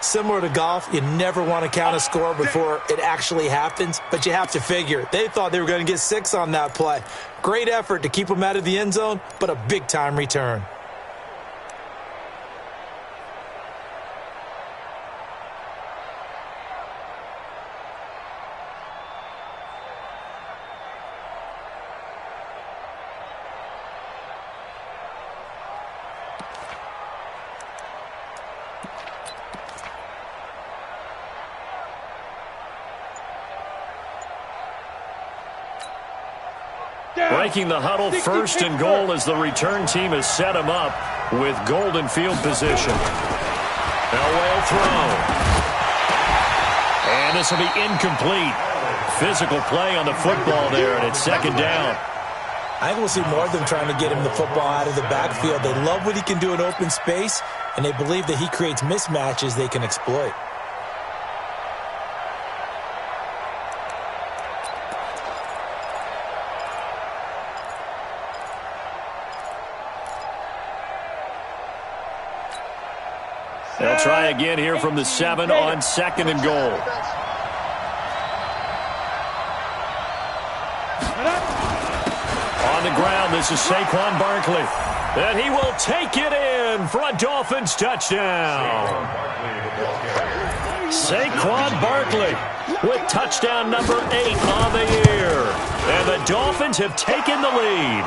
Similar to golf, you never want to count a score before it actually happens, but you have to figure. They thought they were going to get 6 on that play. Great effort to keep them out of the end zone, but a big-time return. Breaking the huddle, 1st and goal as the return team has set him up with golden field position. Elway throw. And this will be incomplete. Physical play on the football there, and it's 2nd down. I think we'll see more of them trying to get him the football out of the backfield. They love what he can do in open space, and they believe that he creates mismatches they can exploit. They'll try again here from the 7 on 2nd and goal. On the ground, this is Saquon Barkley. And he will take it in for a Dolphins touchdown. Saquon Barkley with touchdown number 8 on the year. And the Dolphins have taken the lead.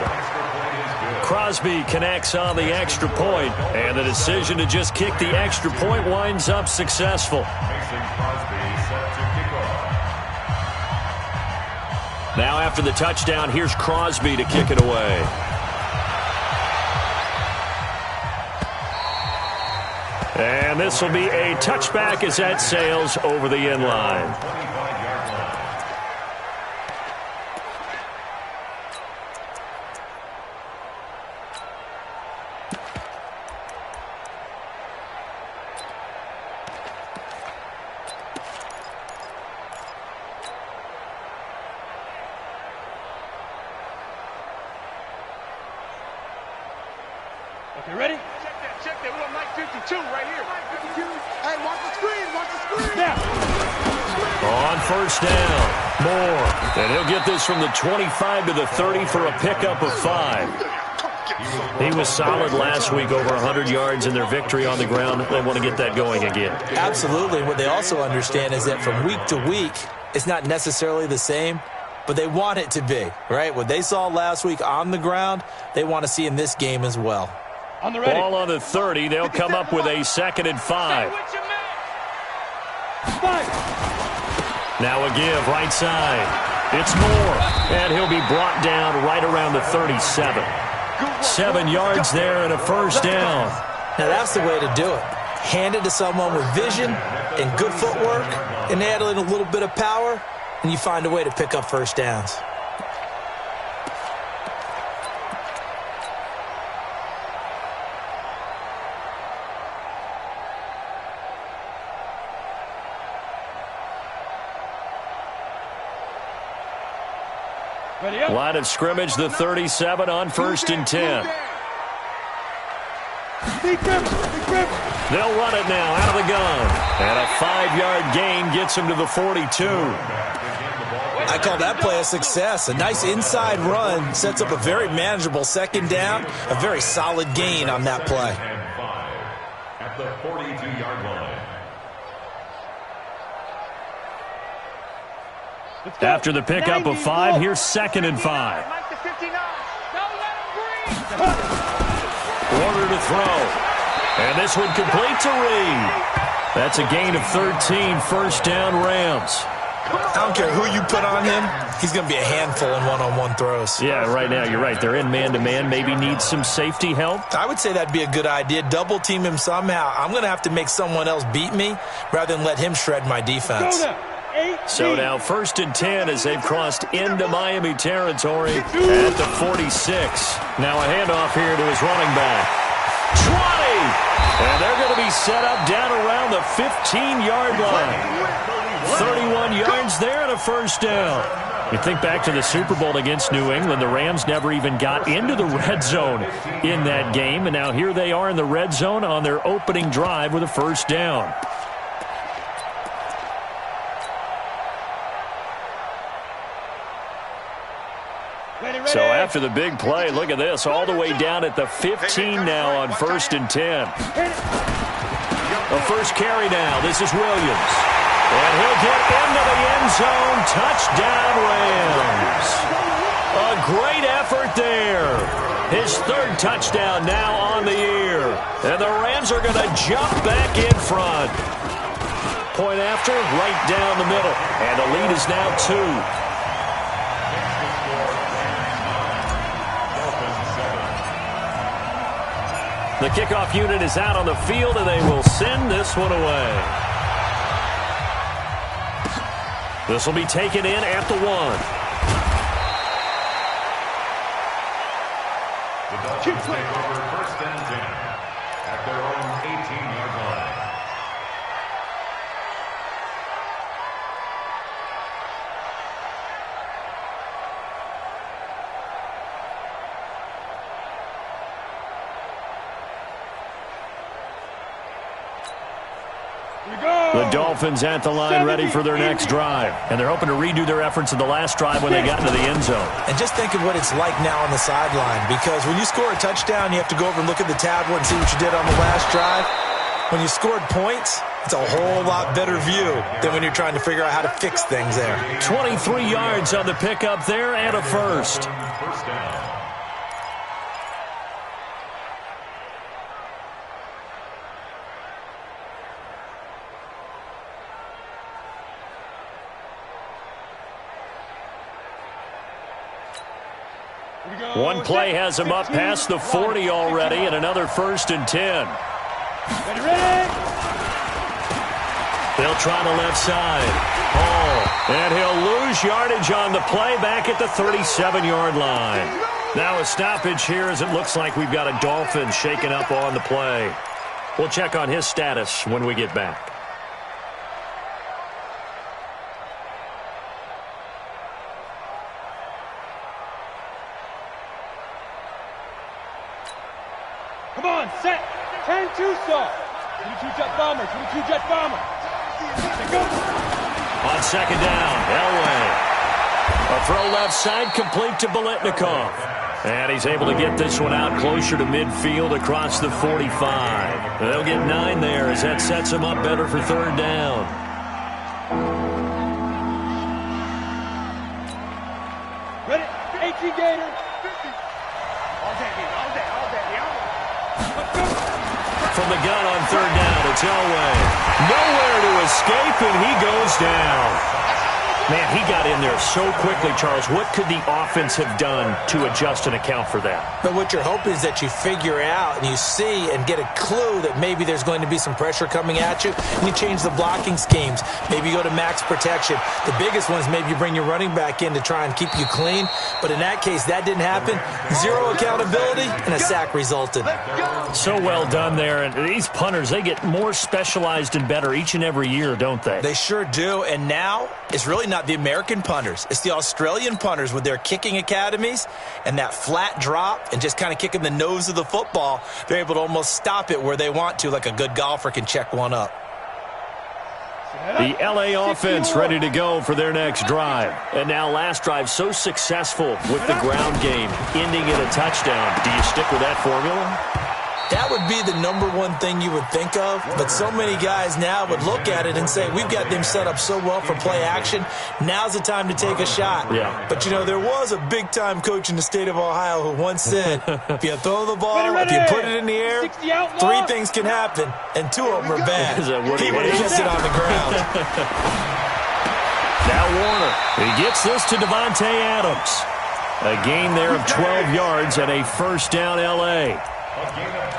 Crosby connects on the extra point, and the decision to just kick the extra point winds up successful. Now after the touchdown, here's Crosby to kick it away. And this will be a touchback as that sails over the end line. You ready? Check that. We want Mike 52 right here. Mike 52. Hey, watch the screen. Now. On 1st down, Moore. And he'll get this from the 25 to the 30 for a pickup of 5. He was solid last week, over 100 yards in their victory on the ground. They want to get that going again. Absolutely. What they also understand is that from week to week, it's not necessarily the same, but they want it to be, right? What they saw last week on the ground, they want to see in this game as well. On the ready. Ball on the 30. They'll come up with a 2nd and 5. Now a give, right side. It's Moore, and he'll be brought down right around the 37. 7 yards there and a 1st down. Now that's the way to do it. Hand it to someone with vision and good footwork, and add in a little bit of power, and you find a way to pick up 1st downs. Line of scrimmage, the 37 on 1st and 10. They'll run it now out of the gun. And a 5-yard gain gets him to the 42. I call that play a success. A nice inside run sets up a very manageable 2nd down. A very solid gain on that play. At the 42-yard line. After the pickup of 5, here's 2nd and 5. Order to throw. And this one complete to Reed. That's a gain of 13, 1st down Rams. I don't care who you put on him, he's going to be a handful in one-on-one throws. Yeah, right now, you're right. They're in man-to-man, maybe needs some safety help. I would say that'd be a good idea. Double team him somehow. I'm going to have to make someone else beat me rather than let him shred my defense. So now 1st and 10 as they've crossed into Miami territory at the 46. Now a handoff here to his running back. 20! And they're going to be set up down around the 15-yard line. 31 yards there and a 1st down. You think back to the Super Bowl against New England, the Rams never even got into the red zone in that game, and now here they are in the red zone on their opening drive with a 1st down. after the big play. Look at this, all the way down at the 15 now on 1st and 10. The first carry now. This is Williams. And he'll get into the end zone. Touchdown, Rams. A great effort there. His 3rd touchdown now on the year. And the Rams are going to jump back in front. Point after, right down the middle. And the lead is now 2. The kickoff unit is out on the field, and they will send this one away. This will be taken in at the 1. The Dolphins take over 1st and 10 at their own 18-yard line. The Dolphins at the line ready for their next drive. And they're hoping to redo their efforts in the last drive when they got into the end zone. And just think of what it's like now on the sideline, because when you score a touchdown, you have to go over and look at the tablet and see what you did on the last drive. When you scored points, it's a whole lot better view than when you're trying to figure out how to fix things there. 23 yards on the pickup there and a first. First down. One play has him up past the 40 already, and another 1st and 10. They'll try the left side. And he'll lose yardage on the play back at the 37-yard line. Now a stoppage here as it looks like we've got a Dolphin shaken up on the play. We'll check on his status when we get back. Come on, set. 10-2 start. 22 jet bomber, 22 jet bomber. Go. On 2nd down, Elway. A throw left side complete to Biletnikoff. And he's able to get this one out closer to midfield across the 45. They'll get 9 there as that sets him up better for 3rd down. Ready? 18 Gator. 50. All day, all day, all day. From the gun on 3rd down, it's Elway. Nowhere to escape, and he goes down. Man, he got in there so quickly, Charles. What could the offense have done to adjust and account for that? But what you're hoping is that you figure out and you see and get a clue that maybe there's going to be some pressure coming at you, and you change the blocking schemes. Maybe you go to max protection. The biggest one is maybe you bring your running back in to try and keep you clean. But in that case, that didn't happen. 0 accountability, and a sack resulted. So well done there. And these punters, they get more specialized and better each and every year, don't they? They sure do. And now it's really not the American punters. It's the Australian punters with their kicking academies and that flat drop and just kind of kicking the nose of the football. They're able to almost stop it where they want to, like a good golfer can check one up. The LA offense ready to go for their next drive. And now last drive so successful with the ground game, ending in a touchdown. Do you stick with that formula? That would be the #1 thing you would think of, but so many guys now would look at it and say, we've got them set up so well for play action, now's the time to take a shot. Yeah. But, you know, there was a big-time coach in the state of Ohio who once said, if you throw the ball, if you put it in the air, 3 things can happen, and 2 of them are bad. He would have kissed it on the ground. Now Warner. He gets this to Devontae Adams. A gain there of 12 yards and a 1st down L.A.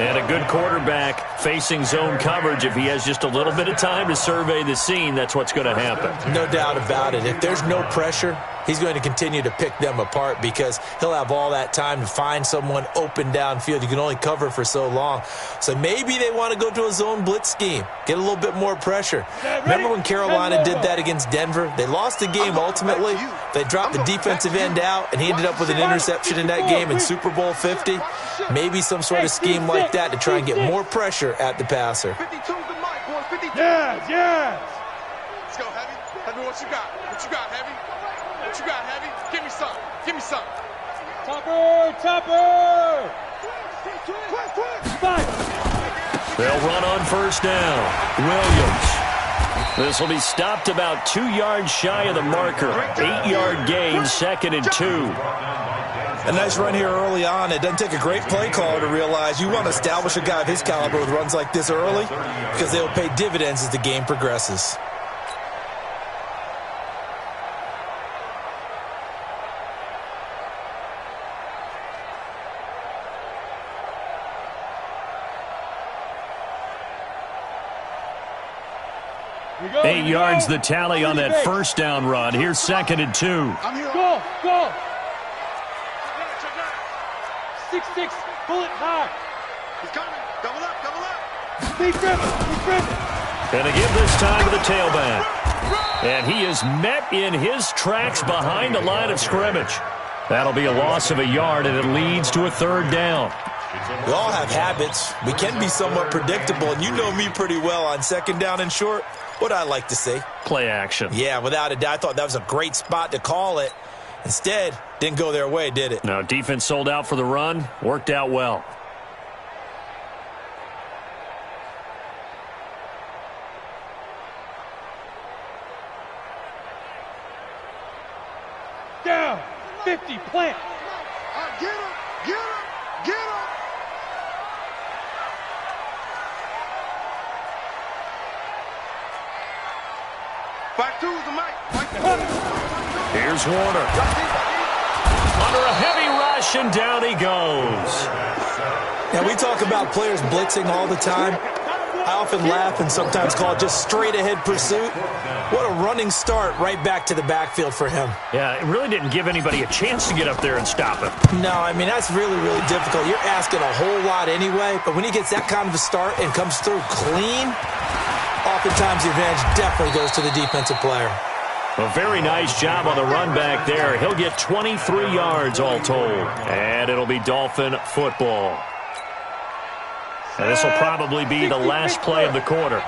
And a good quarterback facing zone coverage. If he has just a little bit of time to survey the scene, that's what's going to happen. No doubt about it. If there's no pressure, he's going to continue to pick them apart because he'll have all that time to find someone open downfield. You can only cover for so long. So maybe they want to go to a zone blitz scheme, get a little bit more pressure. Remember when Carolina did that against Denver? They lost the game ultimately. They dropped the defensive end out, and he ended up with an interception in that game in Super Bowl 50. Maybe some sort of scheme like that to try and get more pressure at the passer. 52's the mic, boys. 52. Yes, yes. Let's go, Heavy. Heavy, what you got? What you got, Heavy? What you got, Heavy? Give me some. Give me some. Topper! They'll run on first down. Williams. This will be stopped about 2 yards shy of the marker. 8-yard gain, 2nd and 2. A nice run here early on. It doesn't take a great play caller to realize you want to establish a guy of his caliber with runs like this early because they'll pay dividends as the game progresses. Go, 8 yards the tally on that first down run. Here's 2nd and 2. I'm here. Go. 6-6, bullet high. He's coming. Double up. He's driven. And to give this time to the tailback. And he is met in his tracks behind the line of scrimmage. That'll be a loss of a yard, and it leads to a 3rd down. We all have habits. We can be somewhat predictable, and you know me pretty well on 2nd down and short. What I like to say. Play action. Yeah, without a doubt. I thought that was a great spot to call it. Instead, didn't go their way, did it? No, defense sold out for the run. Worked out well. Down. 50, plant. Get him. Back to the mic. Here's Warner. Under a heavy rush, and down he goes. Now, we talk about players blitzing all the time. I often laugh and sometimes call it just straight-ahead pursuit. What a running start right back to the backfield for him. Yeah, it really didn't give anybody a chance to get up there and stop him. No, I mean, that's really, really difficult. You're asking a whole lot anyway, but when he gets that kind of a start and comes through clean, oftentimes the advantage definitely goes to the defensive player. A very nice job on the run back there. He'll get 23 yards all told. And it'll be Dolphin football. And this will probably be the last play of the quarter.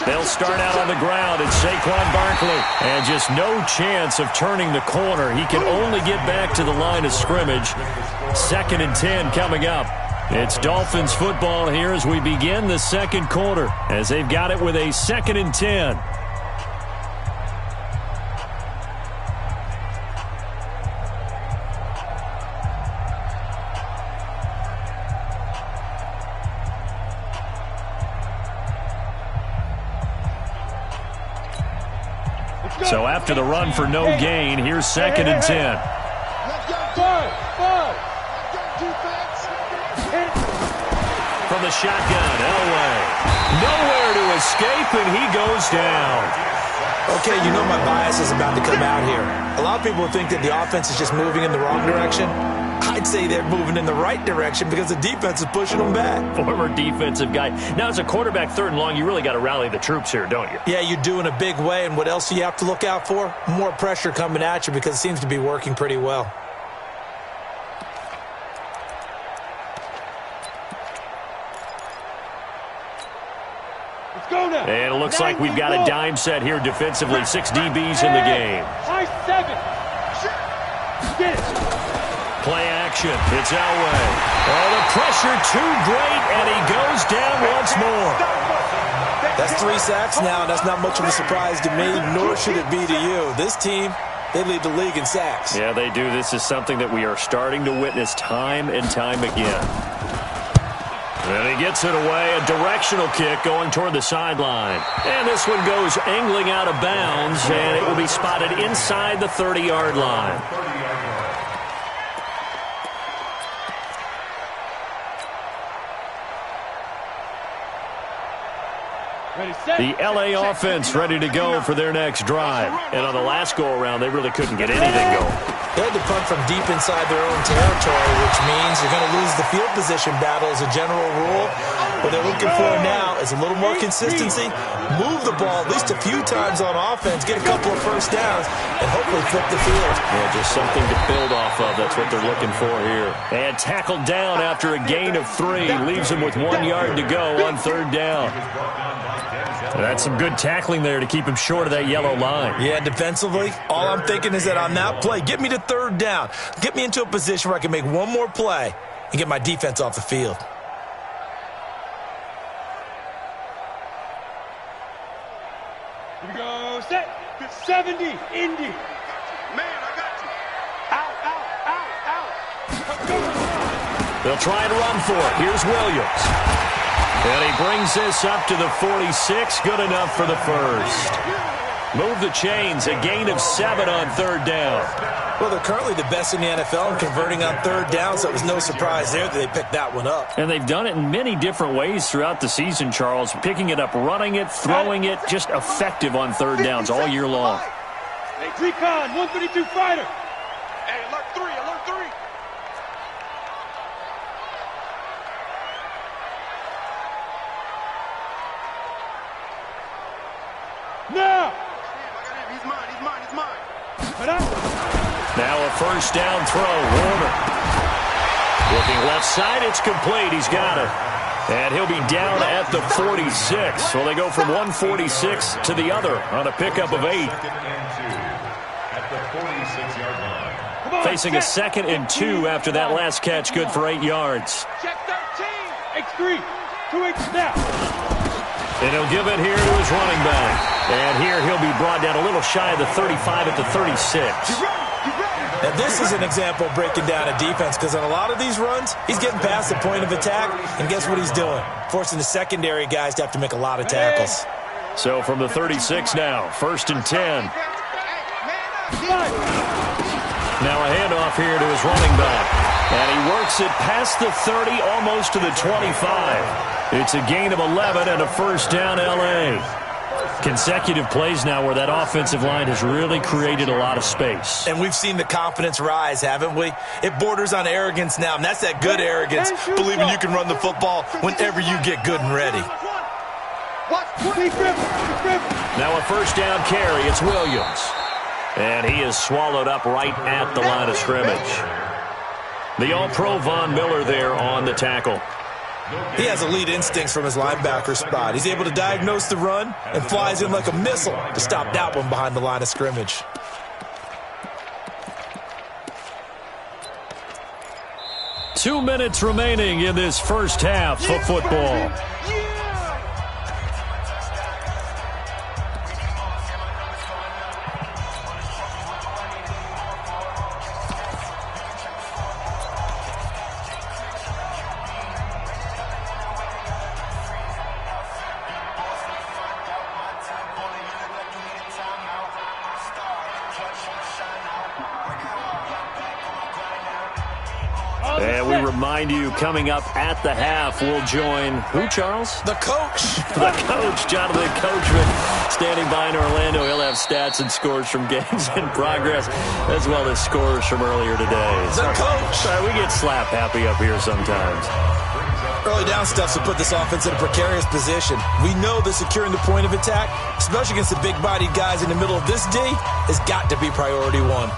They'll start out on the ground, and Saquon Barkley. And just no chance of turning the corner. He can only get back to the line of scrimmage. 2nd and 10 coming up. It's Dolphins football here as we begin the 2nd quarter, as they've got it with a 2nd and 10. So after the run for no gain, here's 2nd and 10. From the shotgun, Elway. Nowhere to escape, and he goes down. Okay, you know my bias is about to come out here. A lot of people think that the offense is just moving in the wrong direction. I'd say they're moving in the right direction because the defense is pushing them back. Former defensive guy. Now, as a quarterback 3rd and long, you really got to rally the troops here, don't you? Yeah, you do in a big way. And what else do you have to look out for? More pressure coming at you because it seems to be working pretty well. And it looks like we've got a dime set here defensively. 6 DBs in the game. High 7. Get it. Play action. It's Elway. Oh, the pressure too great, and he goes down once more. That's 3 sacks now, and that's not much of a surprise to me, nor should it be to you. This team, they lead the league in sacks. Yeah, they do. This is something that we are starting to witness time and time again. And he gets it away, a directional kick going toward the sideline. And this one goes angling out of bounds, and it will be spotted inside the 30-yard line. The L.A. offense ready to go for their next drive. And on the last go-around, they really couldn't get anything going. They had to punt from deep inside their own territory, which means you're going to lose the field position battle as a general rule. What they're looking for now is a little more consistency, move the ball at least a few times on offense, get a couple of first downs, and hopefully flip the field. Yeah, just something to build off of. That's what they're looking for here. And tackled down after a gain of 3. Leaves him with 1 yard to go on 3rd down. That's some good tackling there to keep him short of that yellow line. Yeah, defensively, all I'm thinking is that on that play, get me to 3rd down. Get me into a position where I can make one more play and get my defense off the field. Here we go, set. 70, Indy. Man, I got you. Out. They'll try and run for it. Here's Williams. And he brings this up to the 46. Good enough for the first. Move the chains. A gain of 7 on 3rd down. Well, they're currently the best in the NFL in converting on 3rd down, so it was no surprise there that they picked that one up. And they've done it in many different ways throughout the season, Charles. Picking it up, running it, throwing it, just effective on 3rd downs all year long. Hey, Recon, 132 fighter. Hey, alert 3, alert 3. Now. He's mine. Now a first down throw. Warner. Looking left side. It's complete. He's got it. And he'll be down at the 46. So they go from 146 to the other on a pickup of 8. At the 46-yard line. Facing a 2nd and 2 after that last catch. Good for 8 yards. Check 13. X3. 2X snap. And he'll give it here to his running back. And here he'll be brought down a little shy of the 35 at the 36. Now, this is an example of breaking down a defense because on a lot of these runs, he's getting past the point of attack, and guess what he's doing? Forcing the secondary guys to have to make a lot of tackles. So from the 36 now, 1st and 10. Now a handoff here to his running back. And he works it past the 30, almost to the 25. It's a gain of 11 and a first down L.A. Consecutive plays now where that offensive line has really created a lot of space. And we've seen the confidence rise, haven't we? It borders on arrogance now, and that's that good arrogance, believing you can run the football whenever you get good and ready. Now a first down carry. It's Williams. And he is swallowed up right at the line of scrimmage. The All-Pro Von Miller there on the tackle. He has elite instincts from his linebacker spot. He's able to diagnose the run and flies in like a missile to stop that one behind the line of scrimmage. Two minutes remaining in this first half of football. And we remind you, coming up at the half, we'll join who, Charles? The coach. The coach, Jonathan Coachman, standing by in Orlando. He'll have stats and scores from games in progress, as well as scores from earlier today. The coach. Sorry, we get slap happy up here sometimes. Early down stuff to put this offense in a precarious position. We know that securing the point of attack, especially against the big-bodied guys in the middle of this D, has got to be priority one.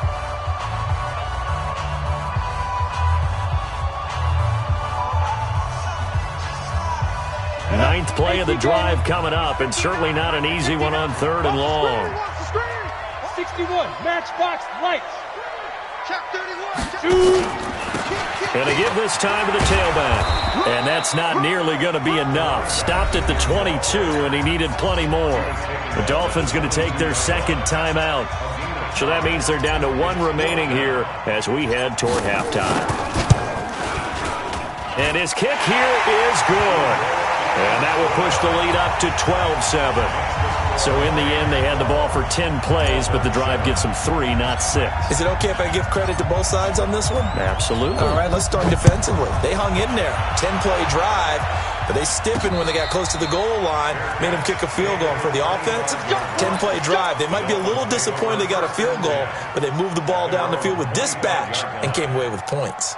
Ninth play of the drive coming up, and certainly not an easy one on 3rd and long. 61, matchbox lights. And they give this time to the tailback. And that's not nearly going to be enough. Stopped at the 22, and he needed plenty more. The Dolphins going to take their 2nd timeout. So that means they're down to 1 remaining here as we head toward halftime. And his kick here is good. And that will push the lead up to 12-7. So in the end, they had the ball for 10 plays, but the drive gets them 3, not 6. Is it okay if I give credit to both sides on this one? Absolutely. All right, let's start defensively. They hung in there. 10-play drive, but they stiffened when they got close to the goal line, made them kick a field goal. And for the offense, 10-play drive. They might be a little disappointed they got a field goal, but they moved the ball down the field with dispatch and came away with points.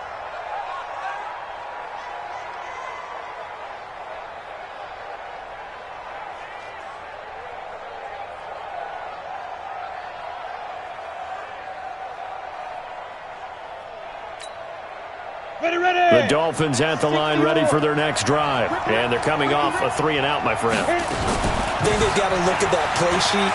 The Dolphins at the line ready for their next drive. And they're coming off a 3-and-out, my friend. I think they've got to look at that play sheet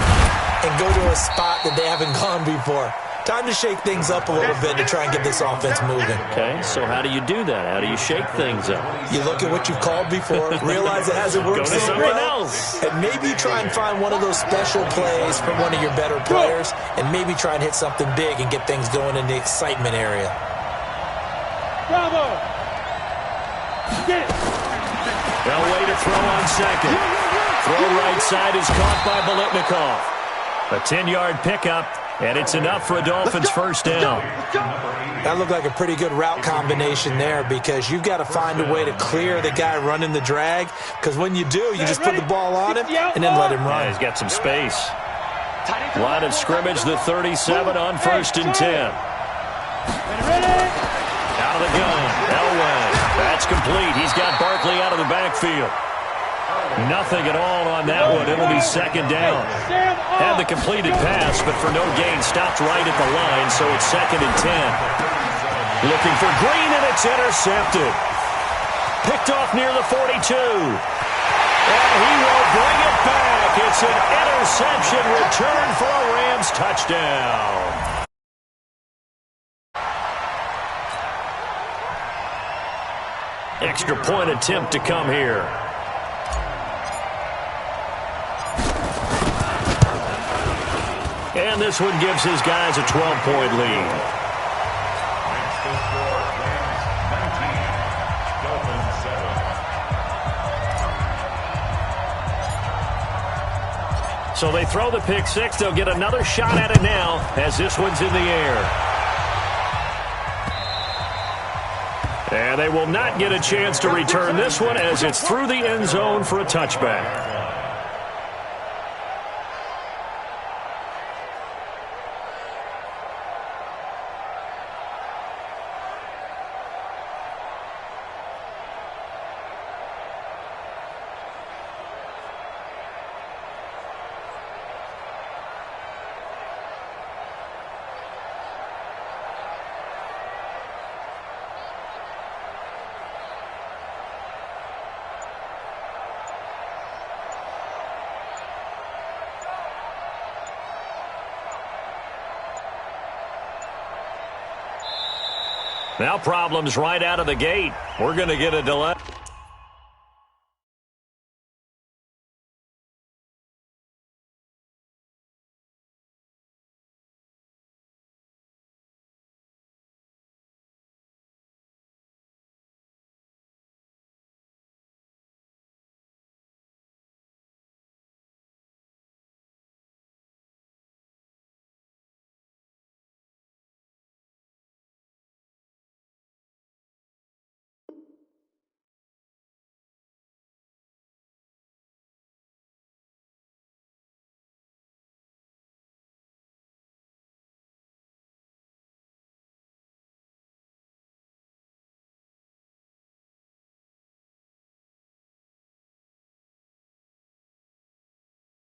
and go to a spot that they haven't gone before. Time to shake things up a little bit to try and get this offense moving. Okay, so how do you do that? How do you shake things up? You look at what you've called before, realize it hasn't worked so well, and maybe try and find one of those special plays from one of your better players, and maybe try and hit something big and get things going in the excitement area. Bravo! Get it! Elway to throw on second. Throw right side is caught by Biletnikoff. A 10-yard pickup. And it's enough for a Dolphins first down. That looked like a pretty good route combination there because you've got to find a way to clear the guy running the drag because when you do, you just put the ball on him and then let him run. Yeah, he's got some space. Line of scrimmage, the 37 on 1st and 10. Out of the gun, Elway. That's complete. He's got Barkley out of the backfield. Nothing at all on that one. It'll be 2nd down. Had the completed pass, but for no gain, stopped right at the line, so it's 2nd and 10. Looking for Green, and it's intercepted. Picked off near the 42. And he will bring it back. It's an interception return for a Rams touchdown. Extra point attempt to come here. And this one gives his guys a 12-point lead. So they throw the pick six. They'll get another shot at it now as this one's in the air. And they will not get a chance to return this one as it's through the end zone for a touchback. Now problems right out of the gate. We're going to get a delay.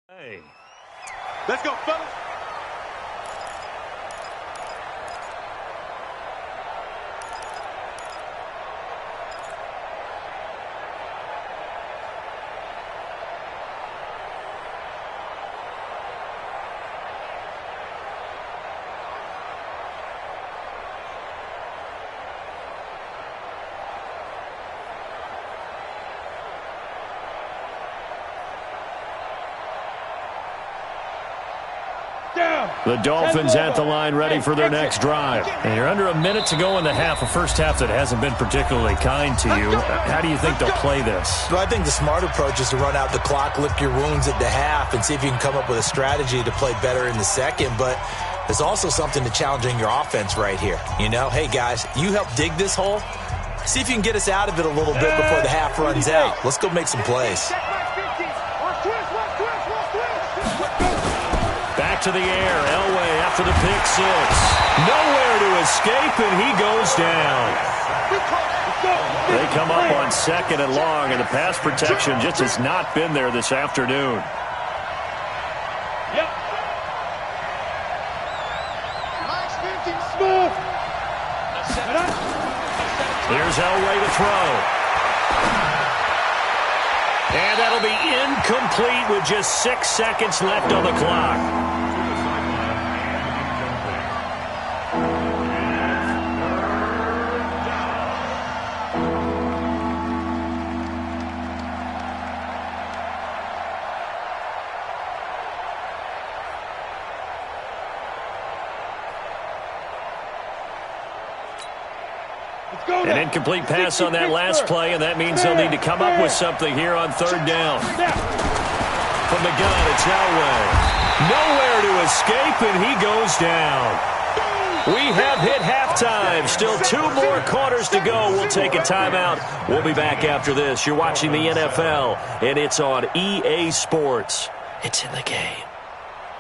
Hey. Let's go, fellas. The Dolphins at the line ready for their next drive. And you're under a minute to go in the half, a first half that hasn't been particularly kind to you. How do you think they'll play this? Well, I think the smart approach is to run out the clock, lick your wounds at the half, and see if you can come up with a strategy to play better in the second. But there's also something to challenging your offense right here. You know, hey, guys, you help dig this hole. See if you can get us out of it a little bit before the half runs out. Let's go make some plays. Back to the air. Elway after the pick six. Nowhere to escape, and he goes down. They come up on 2nd and long, and the pass protection just has not been there this afternoon. Yep. Nice 15 smooth. Here's Elway to throw. And that'll be incomplete with just 6 seconds left on the clock. An incomplete pass on that last play, and that means they'll need to come up with something here on third down. From the gun, it's Elway. Nowhere to escape, and he goes down. We have hit halftime. Still 2 more quarters to go. We'll take a timeout. We'll be back after this. You're watching the NFL, and it's on EA Sports. It's in the game.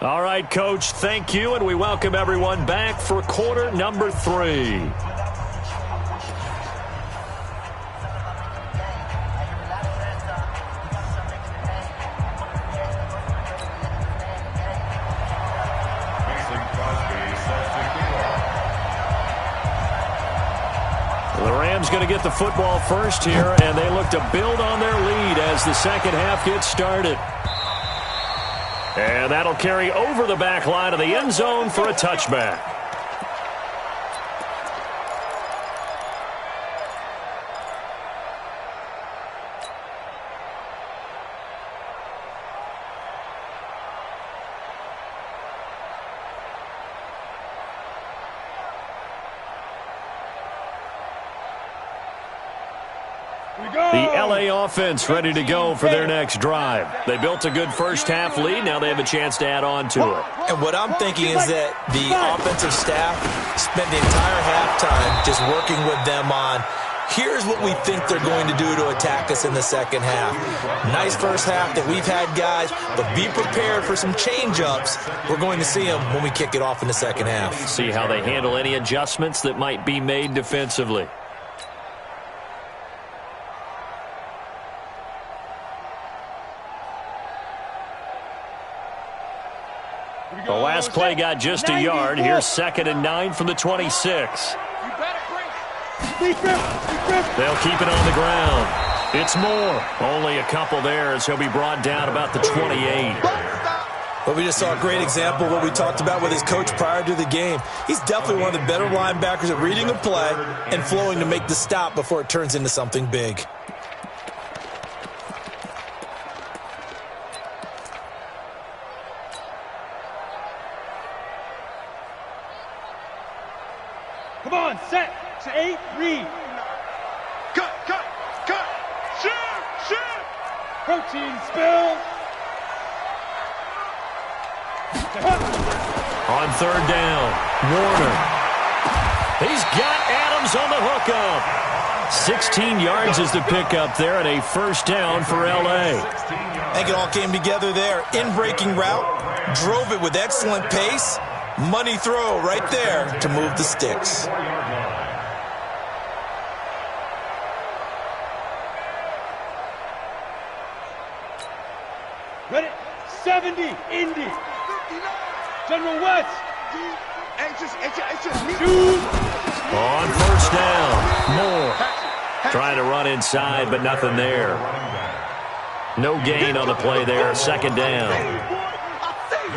All right, Coach, thank you, and we welcome everyone back for quarter number 3. Going to get the football first here, and they look to build on their lead as the second half gets started. And that'll carry over the back line of the end zone for a touchback. The LA offense ready to go for their next drive. They built a good first-half lead. Now they have a chance to add on to it. And what I'm thinking is that the offensive staff spent the entire halftime just working with them on, here's what we think they're going to do to attack us in the second half. Nice first half that we've had, guys, but be prepared for some change-ups. We're going to see them when we kick it off in the second half. See how they handle any adjustments that might be made defensively. The last play got just a yard. Here's 2nd and 9 from the 26. They'll keep it on the ground. It's Moore. Only a couple there as he'll be brought down about the 28. But we just saw a great example of what we talked about with his coach prior to the game. He's definitely one of the better linebackers at reading a play and flowing to make the stop before it turns into something big. Come on, set to 8, read. Cut, shoot. Protein spill. On third down, Warner. He's got Adams on the hookup. 16 yards is the pickup there and a first down for L.A. I think it all came together there. In-breaking route, drove it with excellent pace. Money throw right there to move the sticks. Ready? 70, Indy. General West. Shoot. On first down, Moore. Trying to run inside, but nothing there. No gain on the play there, 2nd down.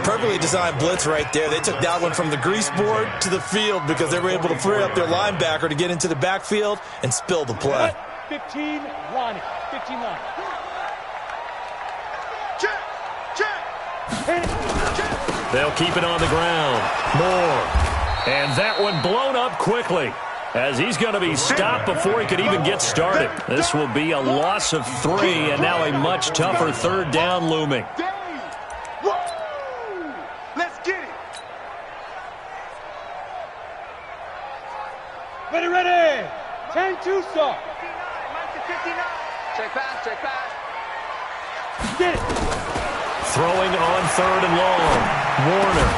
Perfectly designed blitz right there. They took that one from the grease board to the field because they were able to free up their linebacker to get into the backfield and spill the play. 15, Lonnie. 15 line. They'll keep it on the ground. Moore. And that one blown up quickly as he's going to be stopped before he could even get started. This will be a loss of 3 and now a much tougher third down looming. Ready. 10-2 stop. Check pass. Get it. Throwing on 3rd and long. Warner.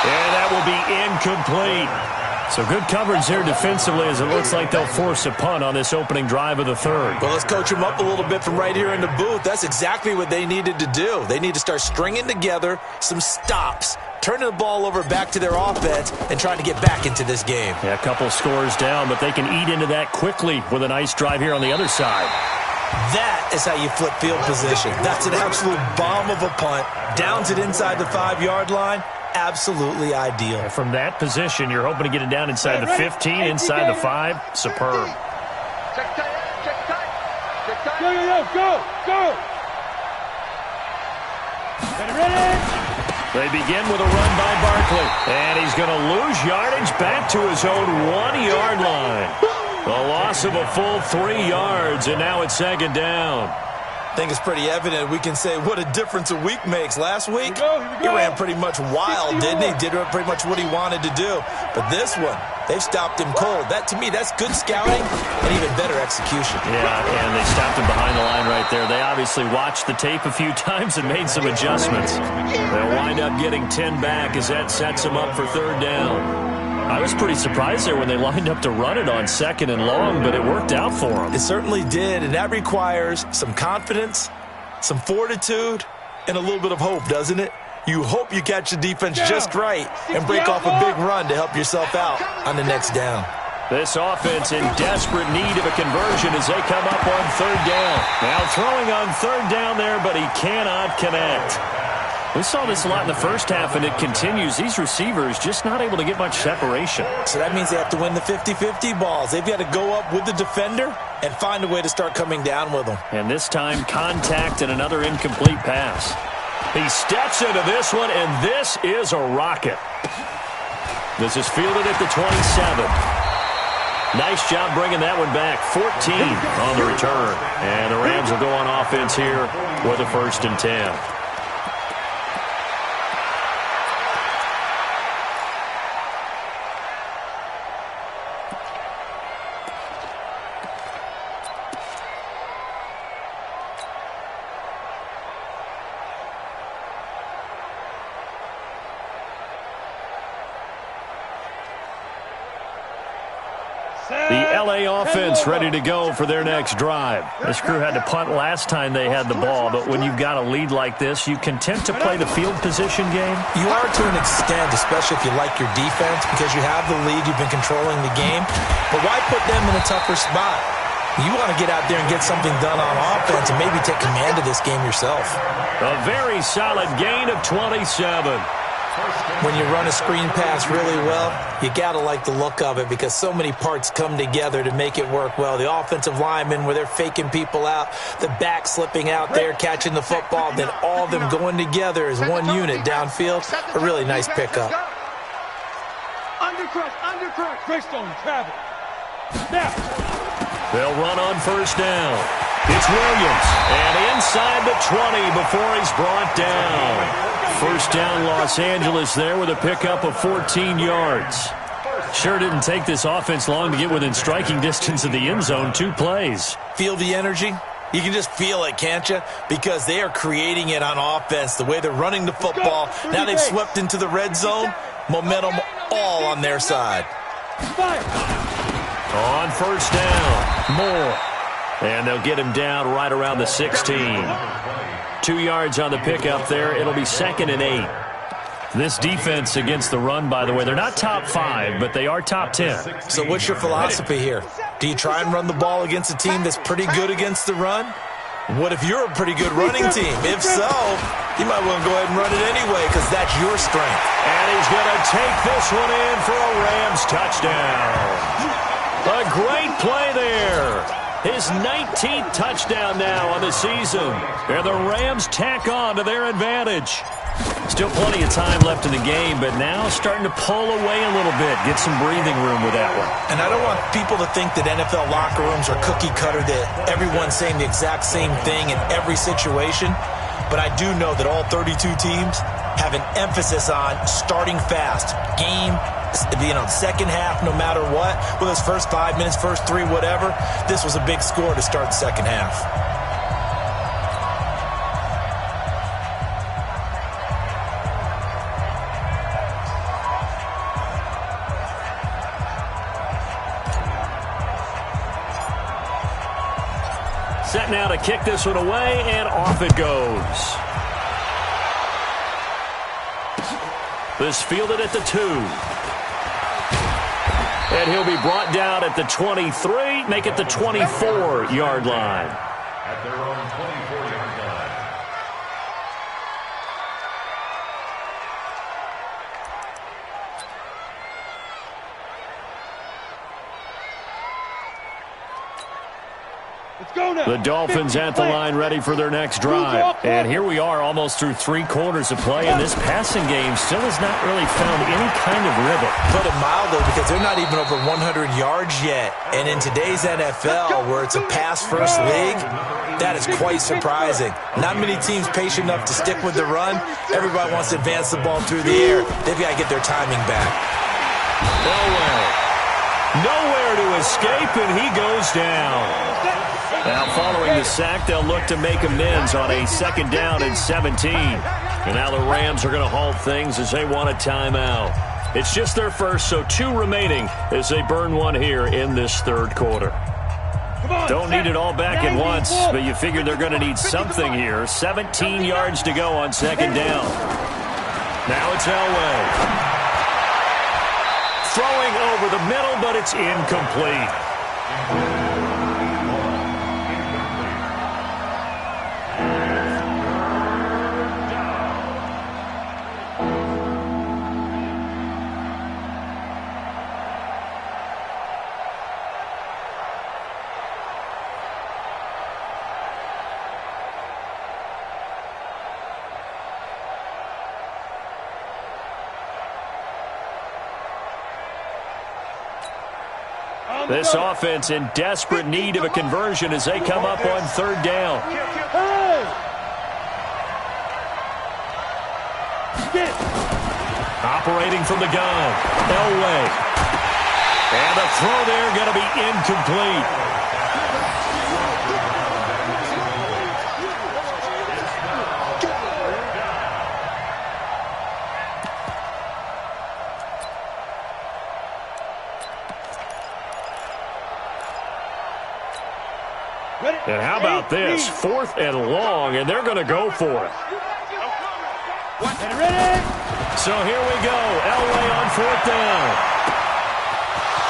And that will be incomplete. So good coverage there defensively as it looks like they'll force a punt on this opening drive of the third. Well, let's coach them up a little bit from right here in the booth. That's exactly what they needed to do. They need to start stringing together some stops turning the ball over back to their offense and trying to get back into this game. Yeah, a couple scores down, but they can eat into that quickly with a nice drive here on the other side. That is how you flip field position. That's an absolute bomb of a punt. Downs it inside the 5-yard line. Absolutely ideal. And from that position, you're hoping to get it down inside the 15, inside the 5. Superb. Check tight, check tight. Check tight. Go. Ready? They begin with a run by Barkley. And he's going to lose yardage back to his own 1-yard line. The loss of a full 3 yards, and now it's second down. I think it's pretty evident. We can say what a difference a week makes. Last week, Here we he go. ran pretty much wild, didn't he? Did pretty much what he wanted to do. But this one, they've stopped him cold. That, to me, that's good scouting and even better execution. Yeah, and they stopped him behind the line right there. They obviously watched the tape a few times and made some adjustments. They'll wind up getting 10 back as that sets them up for third down. I was pretty surprised there when they lined up to run it on 2nd and long, but it worked out for them. It certainly did, and that requires some confidence, some fortitude, and a little bit of hope, doesn't it? You hope you catch the defense just right and break off a big run to help yourself out on the next down. This offense in desperate need of a conversion as they come up on third down. Now throwing on third down there, but he cannot connect. We saw this a lot in the first half, and it continues. These receivers just not able to get much separation. So that means they have to win the 50-50 balls. They've got to go up with the defender and find a way to start coming down with them. And this time, contact and another incomplete pass. He steps into this one, and this is a rocket. This is fielded at the 27. Nice job bringing that one back. 14 on the return. And the Rams will go on offense here with a 1st and 10. The LA offense ready to go for their next drive. This crew had to punt last time they had the ball, but when you've got a lead like this, you content to play the field position game? You are to an extent, especially if you like your defense, because you have the lead, you've been controlling the game. But why put them in a tougher spot? You want to get out there and get something done on offense and maybe take command of this game yourself. A very solid gain of 27. When you run a screen pass really well, you got to like the look of it because so many parts come together to make it work well. The offensive linemen, where they're faking people out, the back slipping out there, catching the football, then all of them going together as one unit downfield. A really nice pickup. Undercrush. Greystone, travel. Now. They'll run on first down. It's Williams, and inside the 20 before he's brought down. First down, Los Angeles there with a pickup of 14 yards. Sure didn't take this offense long to get within striking distance of the end zone. 2 plays. Feel the energy? You can just feel it, can't you? Because they are creating it on offense, the way they're running the football. Now they've swept into the red zone. Momentum all on their side. On first down, Moore. And they'll get him down right around the 16. 2 yards on the pickup there. It'll be 2nd and 8. This defense against the run, by the way, they're not top 5, but they are top 10. So what's your philosophy here? Do you try and run the ball against a team that's pretty good against the run? What if you're a pretty good running team? If so, you might want to go ahead and run it anyway because that's your strength. And he's going to take this one in for a Rams touchdown. A great play there. His 19th touchdown now on the season. And the Rams tack on to their advantage. Still plenty of time left in the game, but now starting to pull away a little bit. Get some breathing room with that one. And I don't want people to think that NFL locker rooms are cookie cutter, that everyone's saying the exact same thing in every situation. But I do know that all 32 teams have an emphasis on starting fast. Game, second half, no matter what. Whether it's first 5 minutes, first 3, whatever. This was a big score to start the second half. Set now to kick this one away, and off it goes. This fielded at the 2. And he'll be brought down at the 23, make it the 24-yard line. At their own 24-yard line. Let's go now. The Dolphins at the line ready for their next drive. And here we are almost through 3 quarters of play, and this passing game still has not really found any kind of rhythm. Put it mildly, because they're not even over 100 yards yet. And in today's NFL, where it's a pass-first league, that is quite surprising. Not many teams patient enough to stick with the run. Everybody wants to advance the ball through the air. They've got to get their timing back. Nowhere to escape, and he goes down. Now, following the sack, they'll look to make amends on a 2nd down and 17. And now the Rams are going to halt things as they want a timeout. It's just their first, so 2 remaining as they burn one here in this 3rd quarter. Don't need it all back at once, but you figure they're going to need something here. 17 yards to go on 2nd down. Now it's Elway. Throwing over the middle, but it's incomplete. This offense in desperate need of a conversion as they come up on 3rd down. Operating from the gun, Elway. And the throw there going to be incomplete. And how about this? 4th and long, and they're going to go for it. So here we go. Elway on 4th down.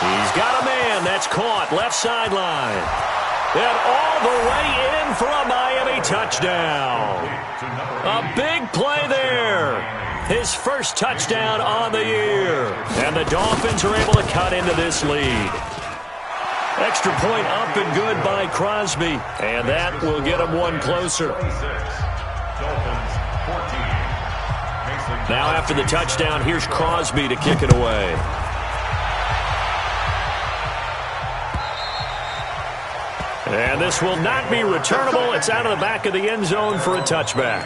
He's got a man. That's caught. Left sideline. And all the way in for a Miami touchdown. A big play there. His first touchdown on the year. And the Dolphins are able to cut into this lead. Extra point up and good by Crosby. And that will get him one closer. Now after the touchdown, here's Crosby to kick it away. And this will not be returnable. It's out of the back of the end zone for a touchback.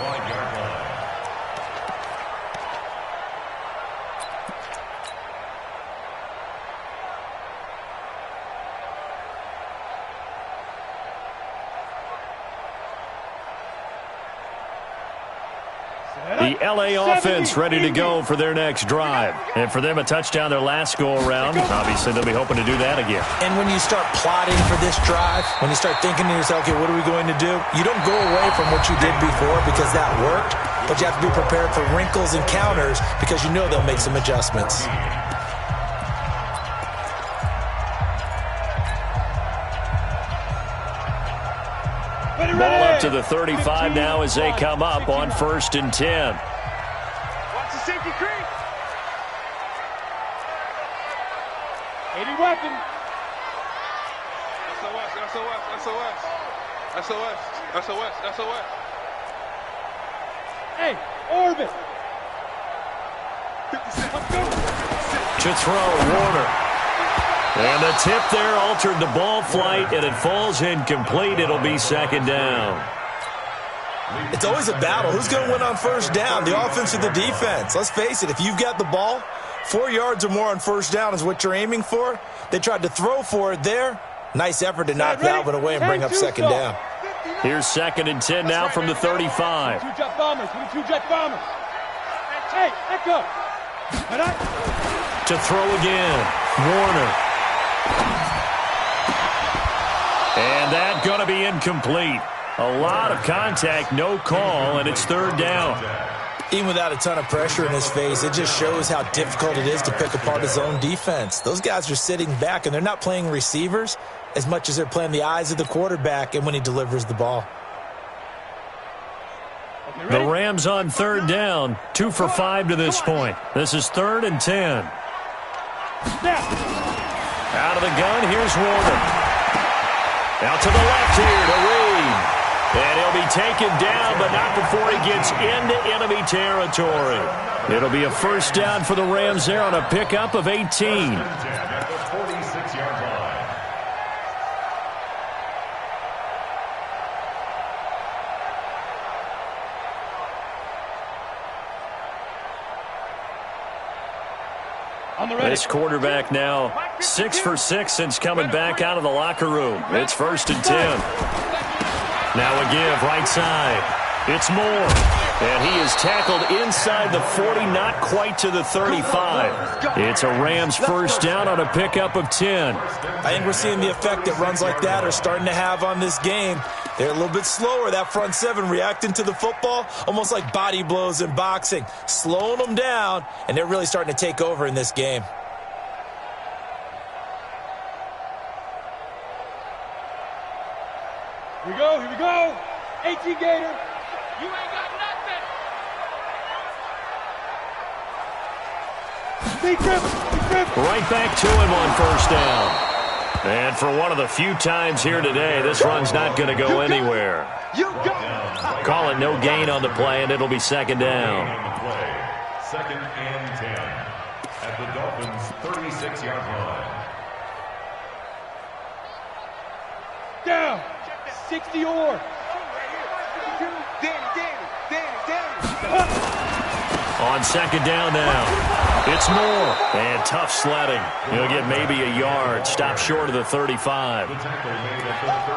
The L.A. offense ready to go for their next drive. And for them, a touchdown their last go-around. Obviously, they'll be hoping to do that again. And when you start plotting for this drive, when you start thinking to yourself, okay, what are we going to do? You don't go away from what you did before because that worked, but you have to be prepared for wrinkles and counters because you know they'll make some adjustments. Ball up to the 35 now as they come up on 1st and 10. Watch the safety creep. 80 weapon. SOS, SOS, SOS. SOS, SOS, SOS. Hey, orbit. To throw, Warner. And the tip there altered the ball flight, and it falls incomplete. It'll be 2nd down. It's always a battle. Who's going to win on 1st down, the offense or the defense? Let's face it, if you've got the ball, 4 yards or more on 1st down is what you're aiming for. They tried to throw for it there. Nice effort to knock Dalvin away and bring up 2nd down. Here's 2nd and 10 now from the 35. 2 jet bombers, 2 jet bombers. Hey, echo. To throw again, Warner. And that's going to be incomplete. A lot of contact, no call, and it's 3rd down. Even without a ton of pressure in his face, it just shows how difficult it is to pick apart his own defense. Those guys are sitting back, and they're not playing receivers as much as they're playing the eyes of the quarterback and when he delivers the ball. The Rams on third down, 2 for 5 to this point. This is 3rd and 10. Out of the gun, here's Warner. Out to the left here to Reed. And he'll be taken down, but not before he gets into enemy territory. It'll be a first down for the Rams there on a pickup of 18. At the 46-yard line. This quarterback now 6 for 6 since coming back out of the locker room. It's 1st and 10. Now a give right side. It's Moore. And he is tackled inside the 40, not quite to the 35. It's a Rams first down on a pickup of 10. I think we're seeing the effect that runs like that are starting to have on this game. They're a little bit slower, that front seven, reacting to the football, almost like body blows in boxing, slowing them down, and they're really starting to take over in this game. Here we go, here we go. 18 Gator. You ain't got nothing. Big grip, big grip. Right back to him on first down. And for one of the few times here today, this run's not going to go anywhere. You go. Call it no gain on the play, and it'll be second down. On the play, 2nd and 10 at the Dolphins' 36-yard line. Down. 60 or. On second down now. It's Moore. And tough sledding. He'll get maybe a yard. Stop short of the 35.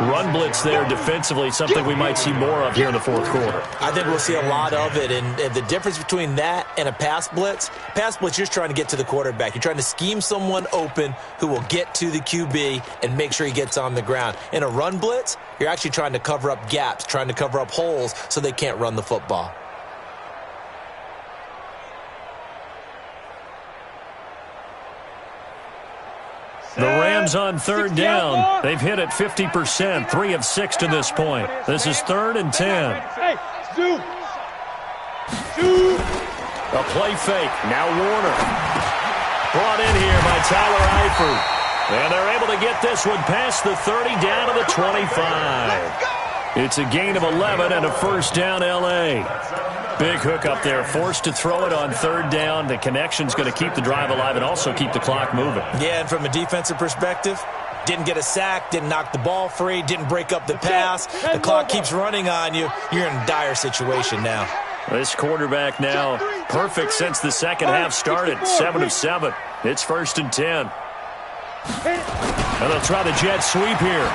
Run blitz there defensively, something we might see more of here in the fourth quarter. I think we'll see a lot of it, and the difference between that and a pass blitz, you're just trying to get to the quarterback. You're trying to scheme someone open who will get to the QB and make sure he gets on the ground. In a run blitz, you're actually trying to cover up gaps, trying to cover up holes so they can't run the football. The Rams on third down. They've hit it 50%, 3 of 6 to this point. This is 3rd and 10. Hey, zoom. Zoom. A play fake. Now Warner. Brought in here by Tyler Eifert. And they're able to get this one past the 30 down to the 25. It's a gain of 11 and a first down L.A. Big hook up there, forced to throw it on third down. The connection's going to keep the drive alive and also keep the clock moving. Yeah, and from a defensive perspective, didn't get a sack, didn't knock the ball free, didn't break up the pass. The clock keeps running on you. You're in a dire situation now. This quarterback now perfect since the second half started, 7 of 7. It's 1st and 10. And they'll try the jet sweep here.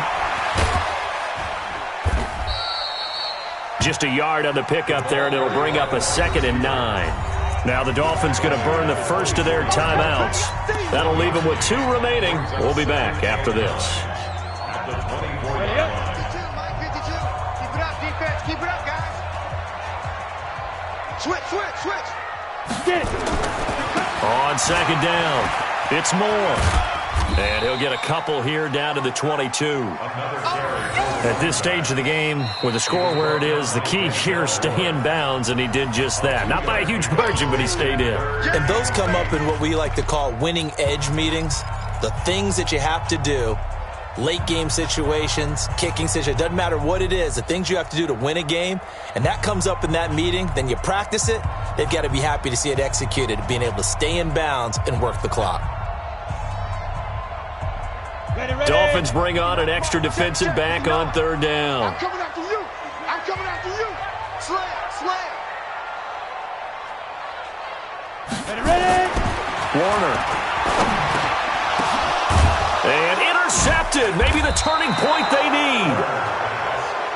Just a yard on the pickup there, and it'll bring up a 2nd and 9. Now the Dolphins going to burn the first of their timeouts. That'll leave them with 2 remaining. We'll be back after this. At the 24-yard line. 52, Keep it up, defense. Keep it up, guys. Switch. Get it. On second down, it's Moore. And he'll get a couple here down to the 22. At this stage of the game, with the score where it is, the key here is stay in bounds, and he did just that. Not by a huge margin, but he stayed in. And those come up in what we like to call winning edge meetings. The things that you have to do, late game situations, kicking situations, doesn't matter what it is, the things you have to do to win a game, and that comes up in that meeting, then you practice it, they've got to be happy to see it executed, being able to stay in bounds and work the clock. Ready. Dolphins bring on an extra defensive back on third down. I'm coming after you. Slam. Ready. Warner. And intercepted. Maybe the turning point they need.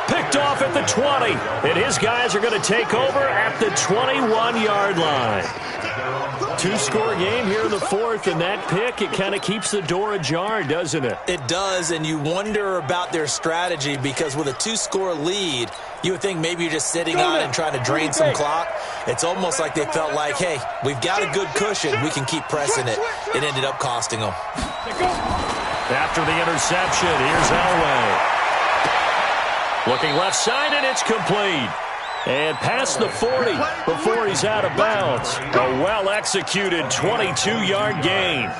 Picked off at the 20. And his guys are going to take over at the 21-yard line. Two-score game here in the fourth, and that pick, it kind of keeps the door ajar, doesn't it? It does, and you wonder about their strategy because with a two-score lead, you would think maybe you're just sitting on and trying to drain some clock. It's almost like they felt like, hey, we've got a good cushion. We can keep pressing it. It ended up costing them. After the interception, here's Elway. Looking left side, and it's complete. And past the 40 before he's out of bounds. A well-executed 22-yard gain.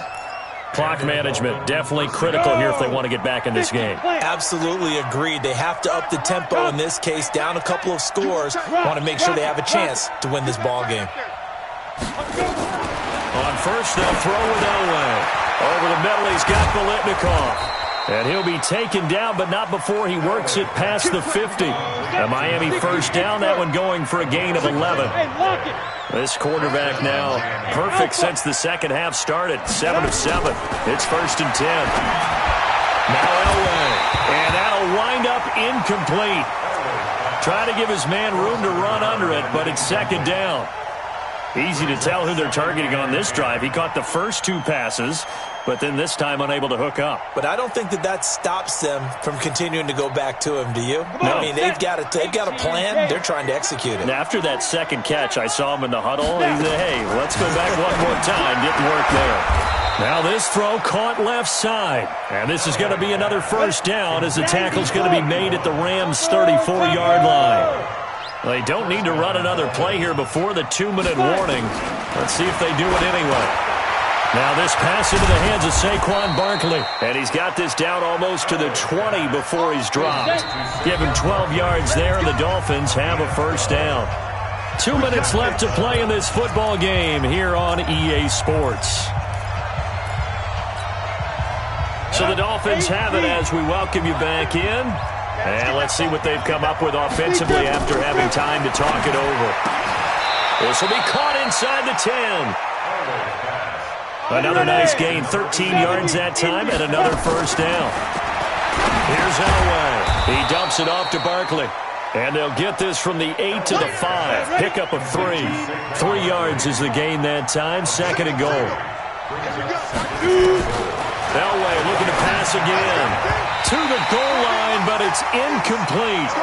Clock management definitely critical here if they want to get back in this game. Absolutely agreed. They have to up the tempo in this case, down a couple of scores. Want to make sure they have a chance to win this ball game. On first, they'll throw with Elway. Over the middle, he's got Biletnikoff. And he'll be taken down, but not before he works it past the 50. The Miami first down, that one going for a gain of 11. This quarterback now perfect since the second half started. 7 of 7. It's first and 10. Now Elway. And that'll wind up incomplete. Try to give his man room to run under it, but it's second down. Easy to tell who they're targeting on this drive. He caught the first 2 passes, but then this time unable to hook up. But I don't think that stops them from continuing to go back to him, do you? No. I mean, they've got a plan. They're trying to execute it. And after that second catch, I saw him in the huddle. He said, hey, let's go back one more time. Didn't work there. Now this throw caught left side. And this is going to be another first down as the tackle's going to be made at the Rams' 34-yard line. They don't need to run another play here before the 2-minute warning. Let's see if they do it anyway. Now this pass into the hands of Saquon Barkley. And he's got this down almost to the 20 before he's dropped. Give him 12 yards there, and the Dolphins have a first down. 2 minutes left to play in this football game here on EA Sports. So the Dolphins have it as we welcome you back in. And let's see what they've come up with offensively after having time to talk it over. This will be caught inside the 10. Another nice gain, 13 yards that time, and another first down. Here's Elway. He dumps it off to Barkley. And they'll get this from the 8 to the 5. Pickup of 3. 3 yards is the gain that time, second and goal. Elway looking to pass again. To the goal line, but it's incomplete.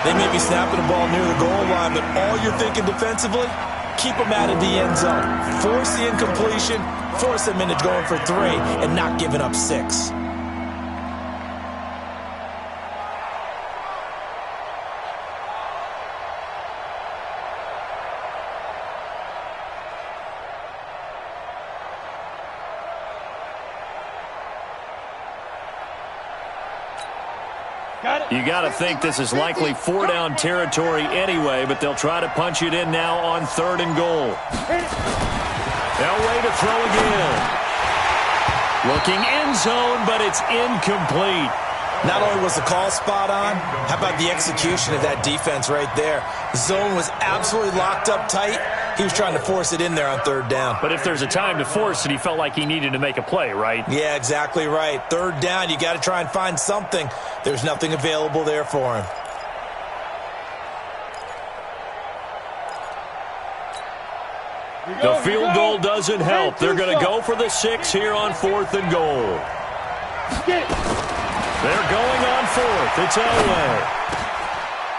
They may be snapping the ball near the goal line, but all you're thinking defensively, keep them out of the end zone. Force the incompletion, force them into going for 3, and not giving up 6. You got to think this is likely 4-down territory anyway, but they'll try to punch it in now on 3rd and goal. Elway to throw again. Looking end zone, but it's incomplete. Not only was the call spot on, how about the execution of that defense right there? The zone was absolutely locked up tight. He was trying to force it in there on 3rd down. But if there's a time to force it, he felt like he needed to make a play, right? Yeah, exactly right. 3rd down, you got to try and find something. There's nothing available there for him. The field goal doesn't help. They're going to go for the 6 here on 4th and goal. They're going on 4th. It's Elway.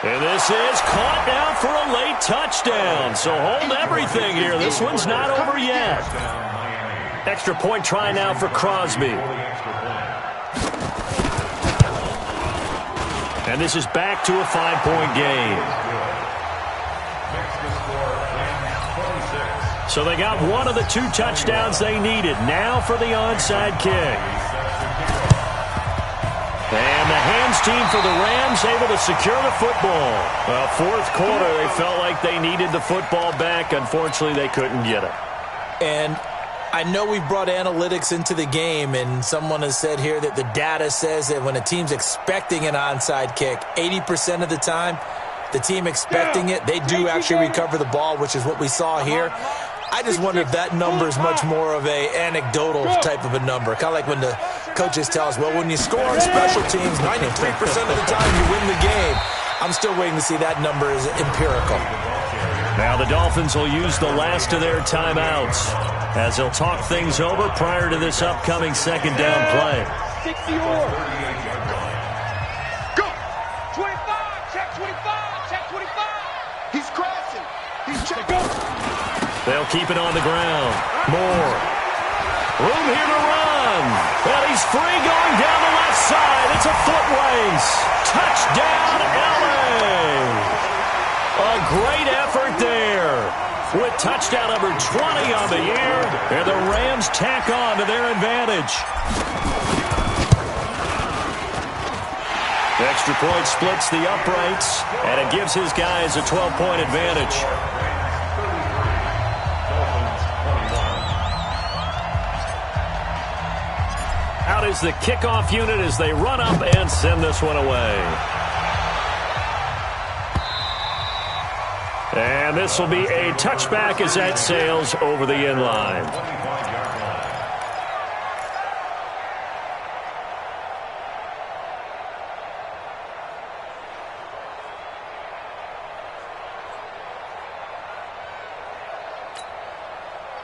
And this is caught now for a late touchdown. So hold everything here. This one's not over yet. Extra point try now for Crosby. And this is back to a 5-point game. So they got one of the 2 touchdowns they needed. Now for the onside kick. And the hands team for the Rams able to secure the football. Well, 4th quarter, they felt like they needed the football back. Unfortunately, they couldn't get it. And I know we brought analytics into the game, and someone has said here that the data says that when a team's expecting an onside kick, 80% of the time, the team expecting it, they do actually recover the ball, which is what we saw here. I just wonder if that number is much more of a anecdotal type of a number. Kind of like when the coaches tell us, well, when you score on special teams, 93% of the time you win the game. I'm still waiting to see that number is empirical. Now the Dolphins will use the last of their timeouts as they'll talk things over prior to this upcoming second down play. 60 or. Go. 25. Check 25. Check 25. He's crashing. He's check. Go. They'll keep it on the ground. Moore. Room here to run. Well, he's free going down the left side. It's a foot race. Touchdown, LA. A great effort there. With touchdown number 20 on the year, and the Rams tack on to their advantage. The extra point splits the uprights, and it gives his guys a 12-point advantage. Out is the kickoff unit as they run up and send this one away. And this will be a touchback as that sails over the end line.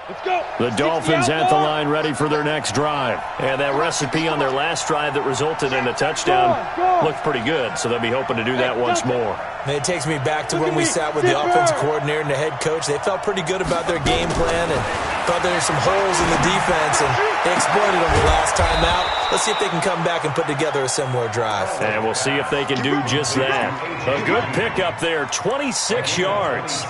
Let's go. The Dolphins at the line ready for their next drive. And that recipe on their last drive that resulted in a touchdown looked pretty good, so they'll be hoping to do that once more. And it takes me back to when we sat with the offensive coordinator and the head coach. They felt pretty good about their game plan and thought there were some holes in the defense, and they exploited them the last time out. Let's see if they can come back and put together a similar drive. And we'll see if they can do just that. A good pickup there, 26 yards.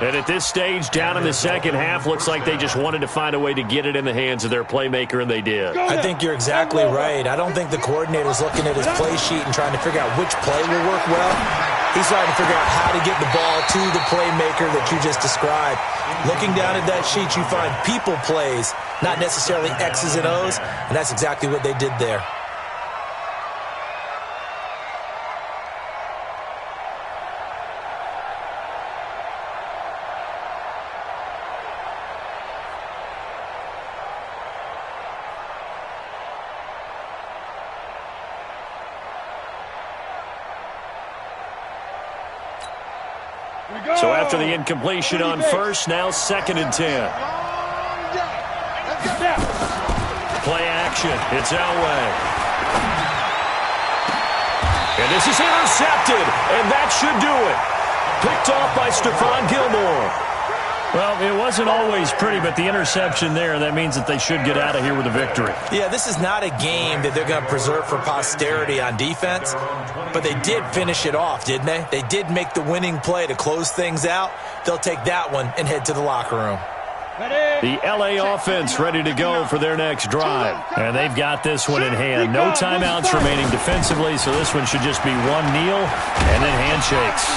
And at this stage, down in the second half, looks like they just wanted to find a way to get it in the hands of their playmaker, and they did. I think you're exactly right. I don't think the coordinator's looking at his play sheet and trying to figure out which play will work well. He's trying to figure out how to get the ball to the playmaker that you just described. Looking down at that sheet, you find people plays, not necessarily X's and O's, and that's exactly what they did there. So after the incompletion on first, now 2nd and 10. Play action. It's Elway. And this is intercepted, and that should do it. Picked off by Stephon Gilmore. Well, it wasn't always pretty, but the interception there, that means that they should get out of here with a victory. Yeah, this is not a game that they're going to preserve for posterity on defense, but they did finish it off, didn't they? They did make the winning play to close things out. They'll take that one and head to the locker room. The LA offense ready to go for their next drive. And they've got this one in hand. No timeouts remaining defensively, so this one should just be one kneel and then handshakes.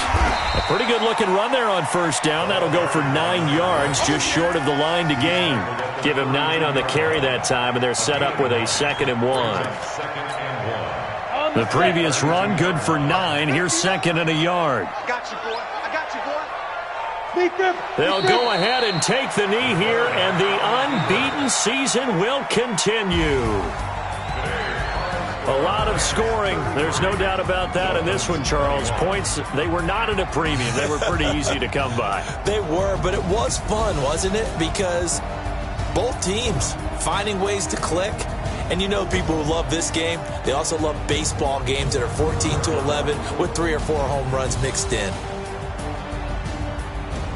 A pretty good-looking run there on first down. That'll go for 9 yards, just short of the line to gain. Give him 9 on the carry that time, and they're set up with a 2nd and 1. The previous run, good for 9. Here's 2nd and a yard. I got you, boy. I got you, boy. They'll go ahead and take the knee here, and the unbeaten season will continue. A lot of scoring. There's no doubt about that in this one, Charles. Points, they were not at a premium. They were pretty easy to come by. They were, but it was fun, wasn't it? Because both teams finding ways to click. And you know people who love this game, they also love baseball games that are 14-11 with 3 or 4 home runs mixed in.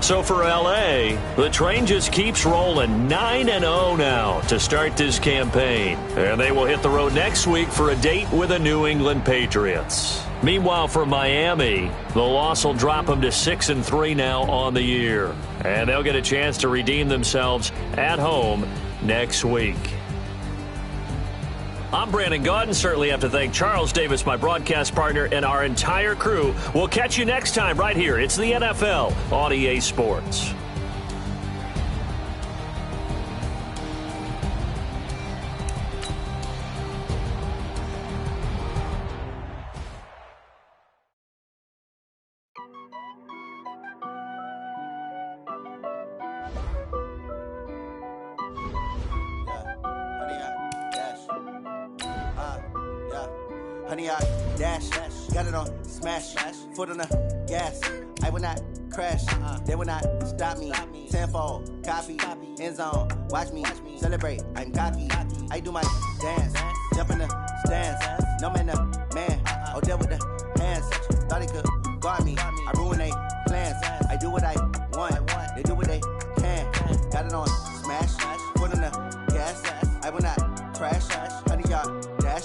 So for LA, the train just keeps rolling. 9-0 now to start this campaign. And they will hit the road next week for a date with the New England Patriots. Meanwhile, for Miami, the loss will drop them to 6-3 now on the year. And they'll get a chance to redeem themselves at home next week. I'm Brandon Gaudin. Certainly have to thank Charles Davis, my broadcast partner, and our entire crew. We'll catch you next time right here. It's the NFL on EA Sports. Honey, I dash, got it on smash, foot on the gas. I will not crash. They will not stop me. Tenfold, copy, end zone. Watch me celebrate. I'm cocky. I do my dance, jump in the stands. No man, man. Oh, there with the hands. Thought he could guard me. I ruin they plans. I do what I want. They do what they can. Got it on smash. Foot on the gas. I will not crash. 100-yard dash.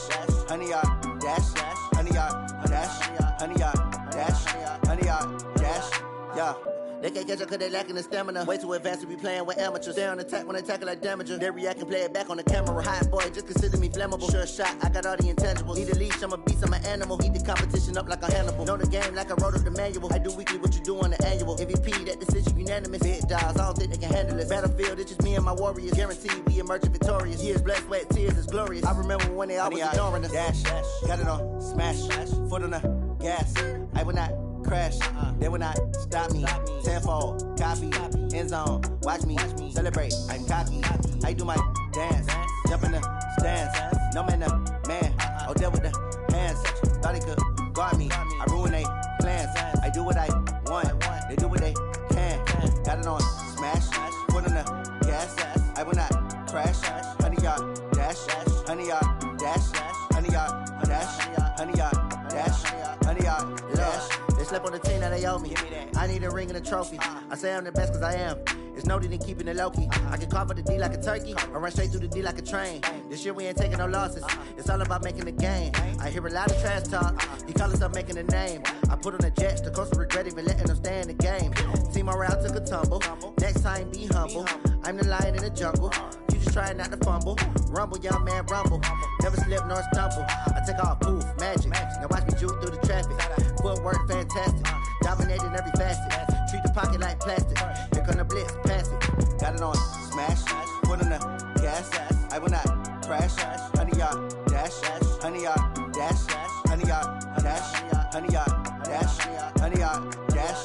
100-yard dash. 100-yard dash. 100-yard dash. 100-yard dash. Yeah. They can't catch up cause they lacking the stamina. Way too advanced to be playing with amateurs. Stay on attack when they tackle like damager. They react and play it back on the camera. Hot boy, just consider me flammable. Sure shot, I got all the intangibles. Need a leash, I'm a beast, I'm an animal. Eat the competition up like a Hannibal. Know the game like I wrote up the manual. I do weekly what you do on the annual. MVP, that decision unanimous. Big dogs, I don't think they can handle it. Battlefield, it's just me and my warriors. Guaranteed we emerge victorious. Years, blood, sweat, tears, is glorious. I remember when they always ignoring us. Dash, got it on smash. Foot on the gas. I will not crash. They will not stop me. Tenfold, copy, end zone. Watch me celebrate. I'm cocky. I do my dance, jump in the stands. No man, man. Oh, there with the hands. Thought he could guard me. I ruin they plans. I do what I want. They do what they can. Got it on smash. Foot on the gas. I will not crash. 100-yard dash. 100-yard dash. 100-yard dash. 100-yard dash. 100-yard dash. They slept on the team that they owe me. I need a ring and a trophy. I say I'm the best cause I am. It's noted in keeping it low-key. I can carve up the D like a turkey or run straight through the D like a train. This year we ain't taking no losses. It's all about making the game. I hear a lot of trash talk. He call himself making a name. I put on the Jets. The coast regret even letting them stay in the game. Team morale took a tumble. Next time be humble. I'm the lion in the jungle. You just try not to fumble. Rumble, young man, rumble. Never slip nor stumble. I take off, poof, magic. Now watch me juke through the traffic. Footwork fantastic. Dominating every facet. Treat the pocket like plastic. Here come the blitz, pass it. Got it on smash. Foot on the gas. I will not crash. 100-yard dash. 100-yard dash. 100-yard dash. 100-yard dash. 100-yard dash.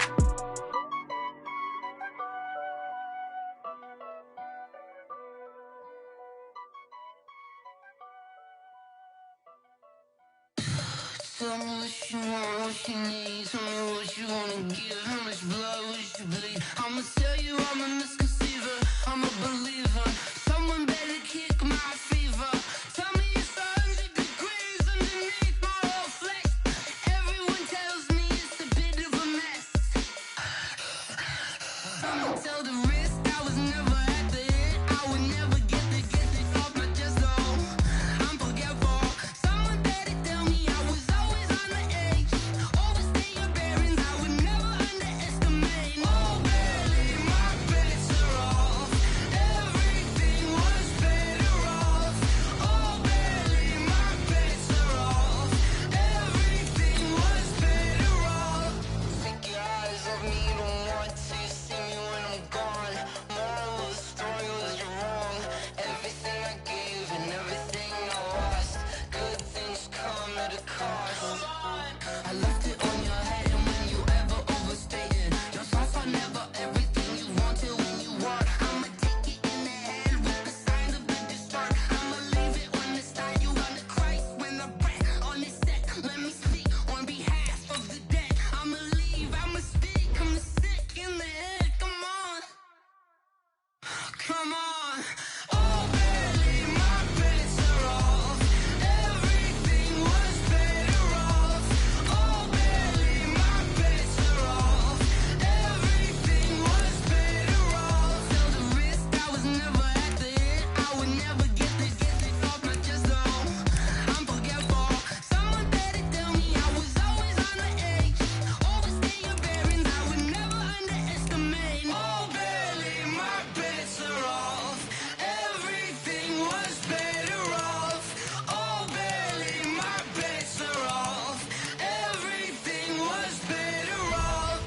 Tell me what you want, what you need. Tell me what you wanna give. How much blood would you bleed? I'ma tell you I'm a misconceiver. I'm a believer. Someone better kick my fever. Tell me it's 100 degrees underneath my whole flesh. Everyone tells me it's a bit of a mess. I'ma tell the risk I was never at the end. I would never get this off my chest though. I'm forgetful. Someone better tell me I was always on the edge. Overstay your bearings, I would never underestimate. Oh, barely, my bets are off. Everything was better off. Oh, barely, my bets are off. Everything was better off. Take your eyes off me, don't want to see me when I'm gone. Moral of the story was you're wrong. Everything I gave and everything I lost. Good things come at a cost. I left it on your head, and when you ever overstay it, your thoughts are never everything you wanted when you want. I'ma take it in the head with the signs of the distort. I'ma leave it on the side. You on the Christ when the breath on the set. Let me speak on behalf of the dead. I'ma leave, I'ma speak. I'm sick in the head. Come on, come on. Oh, barely, my bets are off. Everything was better off. Oh, barely, my bets are off. Everything was better off. Tell the risk I was never at the end. I would never get this off my chest though. I'm forgetful. Someone better tell me I was always on the edge. Overstay your bearings, I would never underestimate. Oh, barely, my bets are off. Everything was better off. Oh, barely, my bets are off. Everything was better off.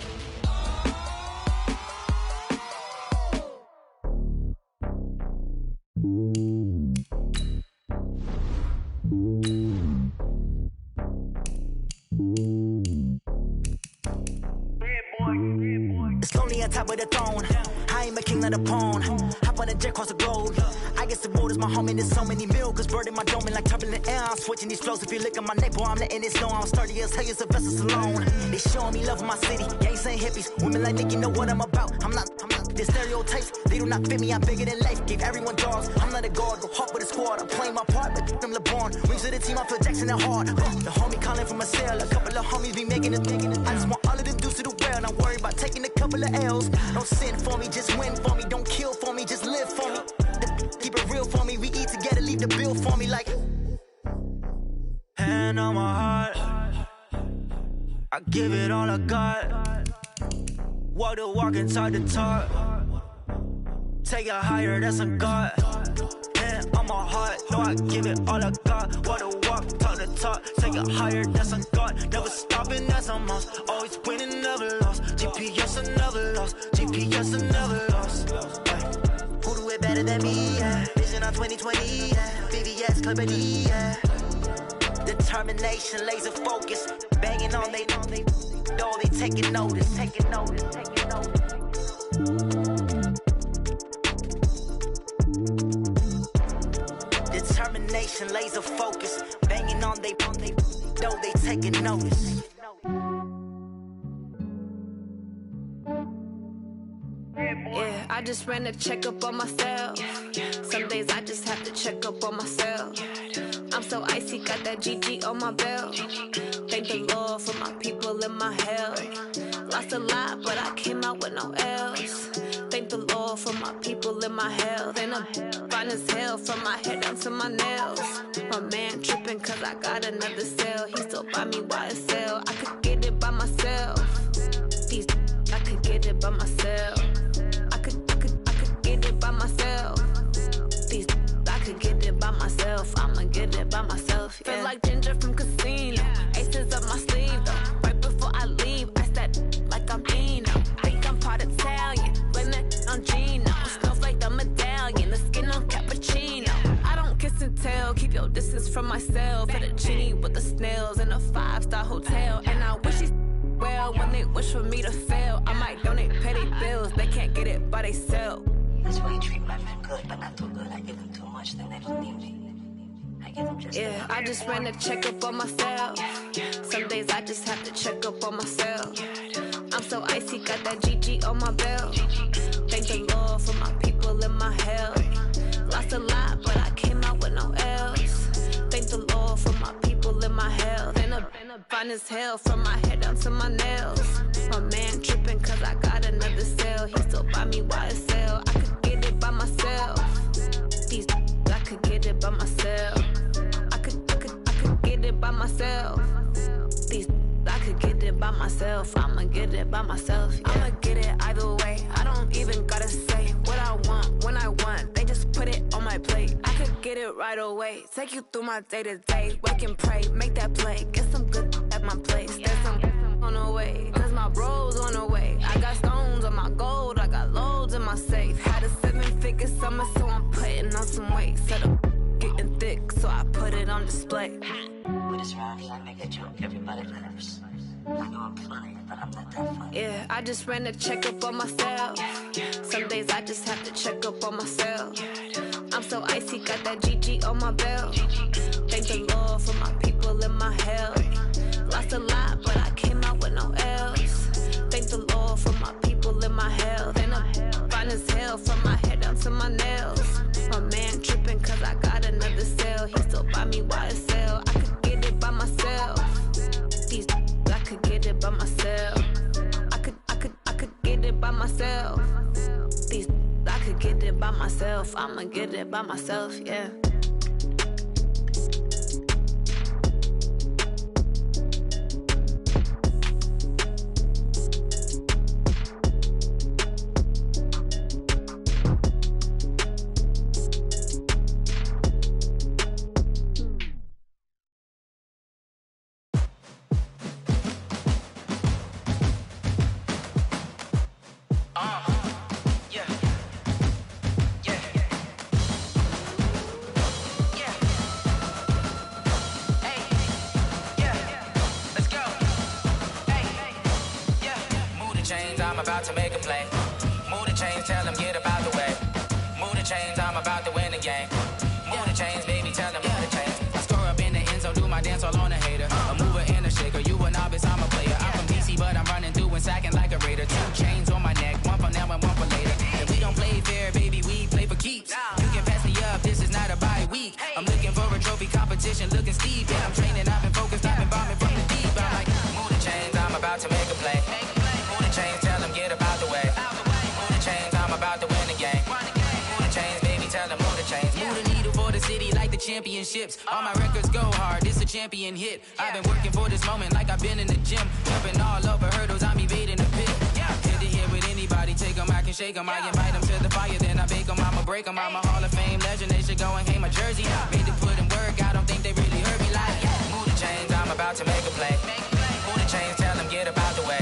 It's lonely on top of the throne. I ain't a king of the pawn. Hop on a jet across the globe. I guess the road is my home and there's so many milkers burning my dome and like turbulent air. I'm switching these flows. If you look at my neck, boy, I'm letting it snow. I'm sturdy as hell, it's a vessel alone. They showing me love in my city. Gangs ain't hippies. Women like Nicky know what I'm about. I'm not the stereotypes. They do not fit me. I'm bigger than life. Gave everyone dogs. I'm not a guard. Go hard with a squad. I'm playing my part, but them LeBron. Rings to the team. I feel Jackson and hard. The homie calling from a cell. A couple of homies be making it. I just want all of them dudes to do well. Not worry about taking a couple of L's. Don't sin for me, just win for me. Don't kill for me, just live for me. Keep it real for me. We eat together, leave the bill for me like. Hand on my heart, I give it all I got. Walk the walk and talk the talk. Take it higher, that's a God. Hand on my heart, no, I give it all I got. Walk the walk, talk the talk. Take it higher, that's a God. Never stopping, that's a must. Always winning, never lost. GPS, I never lost. GPS, I never lost. Who do it better than me? Yeah. Vision on 2020. Yeah. VVS, Clipper D. Yeah. Determination, laser focus. Banging on they door, they taking notice. Taking notice. Determination, laser focus. Banging on they door, they taking notice. Yeah, I just ran a checkup on myself. Some days I just have to check up on myself. I'm so icy, got that GG on my belt. Thank the Lord for my people in my health. Lost a lot, but I came out with no else. Thank the Lord for my people in my health. And I'm fine as hell from my head down to my nails. My man tripping cause I got another cell. He still buy me YSL. I could get it by myself. These I could get it by myself. I could get it by myself. These I could get it by myself. I'ma get it by myself. Yeah. Feel like Ginger from Casino. Aces up my sleeve though. Right before I leave, I step like I'm Dino. Think I'm part Italian. Blame that on Gino. Smells like the medallion. The skin on cappuccino. I don't kiss and tell. Keep your distance from myself. At a genie with the snails in a 5-star hotel. And I wish he's well when they wish for me to fail. I might donate petty bills. They can't get it by themselves. That's why you treat my men good, but not too good. I give them too much, then they don't need me. I give them just yeah, I just ran a checkup on myself. Some days I just have to check up on myself. I'm so icy, got that GG on my belt. Thank the Lord for my people in my health. Lost a lot, but I came out with no else. Thank the Lord for my people in my health. And I'm fine as hell from my head down to my nails. My man tripping cause I got another cell. He still buy me YSL. I could get it by myself. These I could get it by myself. I could get it by myself. These I could get it by myself. I'ma get it by myself. Yeah. I'ma get it either way. I don't even gotta say what I want when I want. They just put it on my plate. I could get it right away. Take you through my day to day. Wake and pray, make that play. Get some good at my place. There's some on the way. Cause my bro's on the way. I got stones on my gold. I got loads in my safe. Had a 7-figure summer, so I'm putting on some weight. Set up getting thick, so I put it on display. With this round here, I make a joke. Everybody laughs. I know I'm funny, but I'm not that funny. Yeah, I just ran a checkup on myself. Some days I just have to check up on myself. I'm so icy, got that GG on my belt. Thank the Lord for my people in my health. Lost a lot, but I came out with no else. Thank the Lord for my people in my health. And I'm fine as hell from my head down to my nails. My man tripping cause I got another cell. He still buy me YSL. I could get it by myself. These I could get it by myself. I could get it by myself. These I could get it by myself. I'ma get it by myself, yeah. About to make a play. Move the chains, tell them championships. All my records go hard, it's a champion hit. I've been working for this moment like I've been in the gym. Jumping all over hurdles, I'm evading the pit. Head to head with anybody, take them, I can shake them. I invite them to the fire, then I bake them, I'ma break them. I'm a Hall of Fame legend, they should go and hang my jersey. Made to put in work, I don't think they really heard me like, move the chains, I'm about to make a play. Move the chains, tell them get up out the way.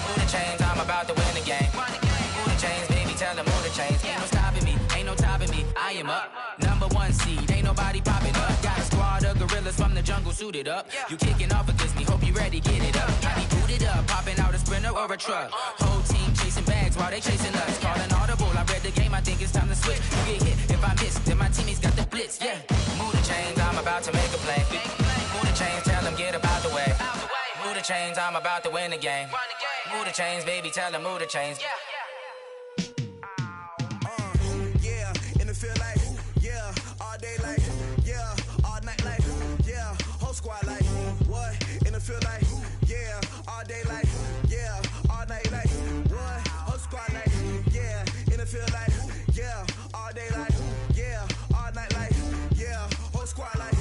Move the chains, I'm about to win the game. Move the chains, baby, tell them move the chains. Ain't no stopping me, ain't no topping me. I am up, number one seed, ain't nobody popping up. Got a squad of gorillas from the jungle suited up. You kicking off against me, hope you ready, get it up. I be booted up, popping out a sprinter or a truck. Whole team chasing bags while they chasing us. Calling audible, I read the game, I think it's time to switch. You get hit, if I miss, then my teammates got the blitz, Move the chains, I'm about to make a play. Move the chains, tell them get up out the way. Move the chains, I'm about to win the game. Move the chains, baby, tell them move the chains. And it feel like, all day like, all night like, whole squad like, what? And it feel like, all day like, all night like, what? Whole squad like, and it feel like, all day like, all night like, whole squad like,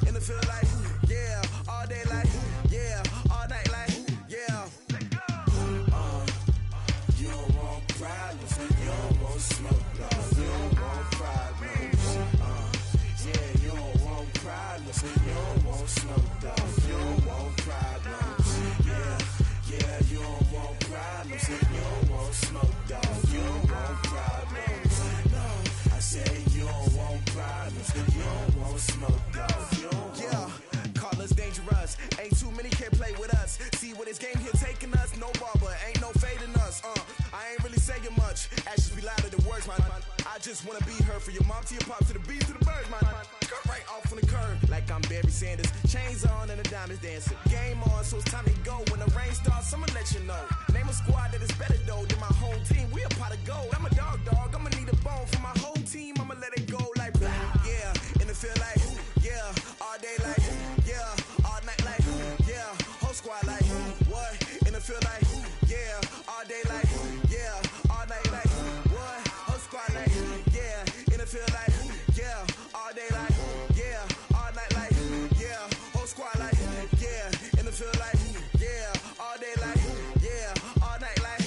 and it feel like, all day like, all night like, you don't want problems, you don't want smoke, dog. You don't want problems. You don't want problems. You don't want smoke, dog. You don't want problems. You don't want problems. You don't want smoke, dog. You don't want problems. No, I say you don't want problems. You don't want smoke, dog. You don't want. Call us dangerous. Ain't too many can play with us. See where this game here taking us. No barber, ain't no fading us. I ain't really saying much. Actions be louder than words, man. I just wanna be heard. For your mom to your pop to the bees to the birds, man. Cut right off on the curb like I'm Barry Sanders. Chains on and the diamonds dancing. Game on, so it's time to go. When the rain starts, I'ma let you know. Name a squad that is better though than my home team. We a pot of gold. I'm a dog. I'ma need a bone for my whole team. I'ma let it go like blah. And it feel like all day like all night like whole squad like what? And it feel like all day like all night like what? Whole squad like and it feel like all day like all night like whole squad like and it feel like all day like all night like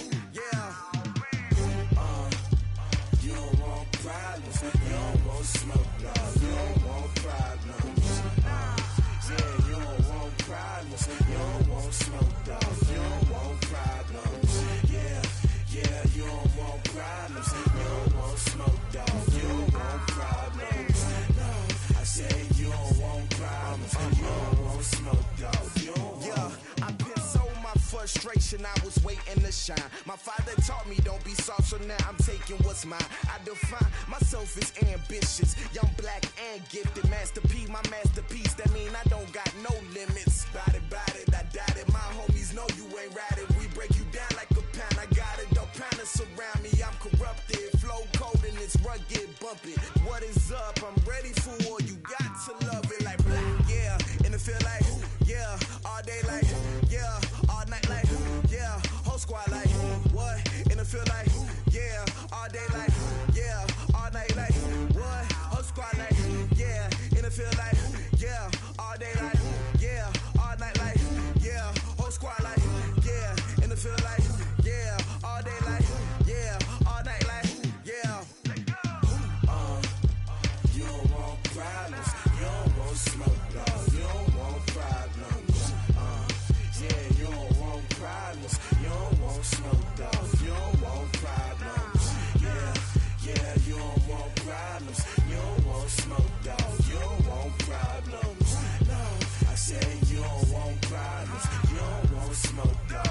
you don't want problems, you don't want smoke, dog. You don't want problems. You don't want problems. You don't want smoke, dog. You don't want problems. You don't want problems. You don't want smoke, dog. You don't want problems. No, I say you don't want problems. You don't want smoke, dog. You don't want. I been so my frustration, I was waiting to shine. My father taught me don't be soft, so now I'm taking what's mine. I define myself as ambitious, young, black, and gifted. Master P, my masterpiece. That mean I don't got no limits. Bout it, I doubt it. My homies know you ain't ride it. We break you down like a pound. I got it, don't pound it surround me. I'm corrupted, flow cold and it's rugged, bump it. What is up? I'm ready for war. You got to love it like black, and it feel like all day like all night like whole squad like what? And it feel like all day like all night like what? Whole squad like and it feel like all day like all night like whole squad like and it feel like all day like all night like you don't want problems, you don't want smoke, dog. You don't want problems. You don't want problems. You don't want smoke, dog. You don't want problems. You don't want problems. You don't want smoke, dog. You don't want problems. No, I say you don't want problems. You don't want smoke, dog.